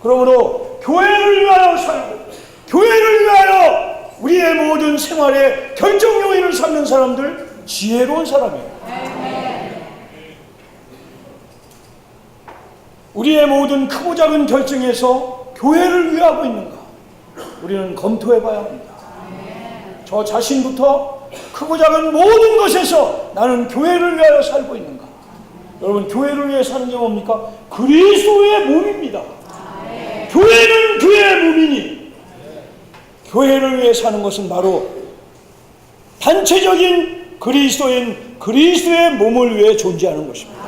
Speaker 5: 그러므로 교회를 위하여 살고, 교회를 위하여 우리의 모든 생활의 결정 요인을 삼는 사람들, 지혜로운 사람이에요. 우리의 모든 크고 작은 결정에서 교회를 위하고 있는가, 우리는 검토해 봐야 합니다. 저 자신부터 크고 작은 모든 것에서 나는 교회를 위하여 살고 있는가. 여러분, 교회를 위해 사는 게 뭡니까? 그리스도의 몸입니다. 교회는 교회의 몸이니, 교회를 위해 사는 것은 바로 단체적인 그리스도인 그리스도의 몸을 위해 존재하는 것입니다.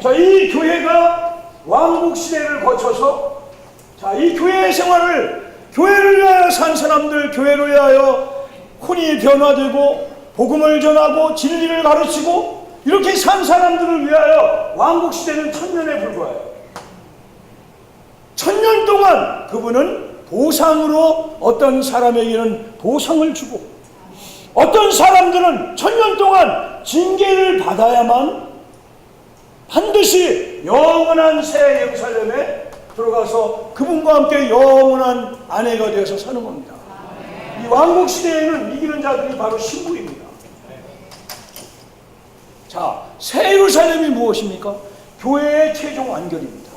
Speaker 5: 자, 이 교회가 왕국 시대를 거쳐서, 이 교회의 생활을, 교회를 위하여 산 사람들, 교회를 위하여 혼이 변화되고 복음을 전하고 진리를 가르치고 이렇게 산 사람들을 위하여 왕국 시대는 1000년에 불과해요. 1000년 동안 그분은 보상으로 어떤 사람에게는 보상을 주고, 어떤 사람들은 1000년 동안 징계를 받아야만 반드시 영원한 새 예루살렘에 들어가서 그분과 함께 영원한 아내가 되어서 사는 겁니다. 이 왕국 시대에는 이기는 자들이 바로 신부입니다. 자, 새 예루살렘이 무엇입니까? 교회의 최종 완결입니다.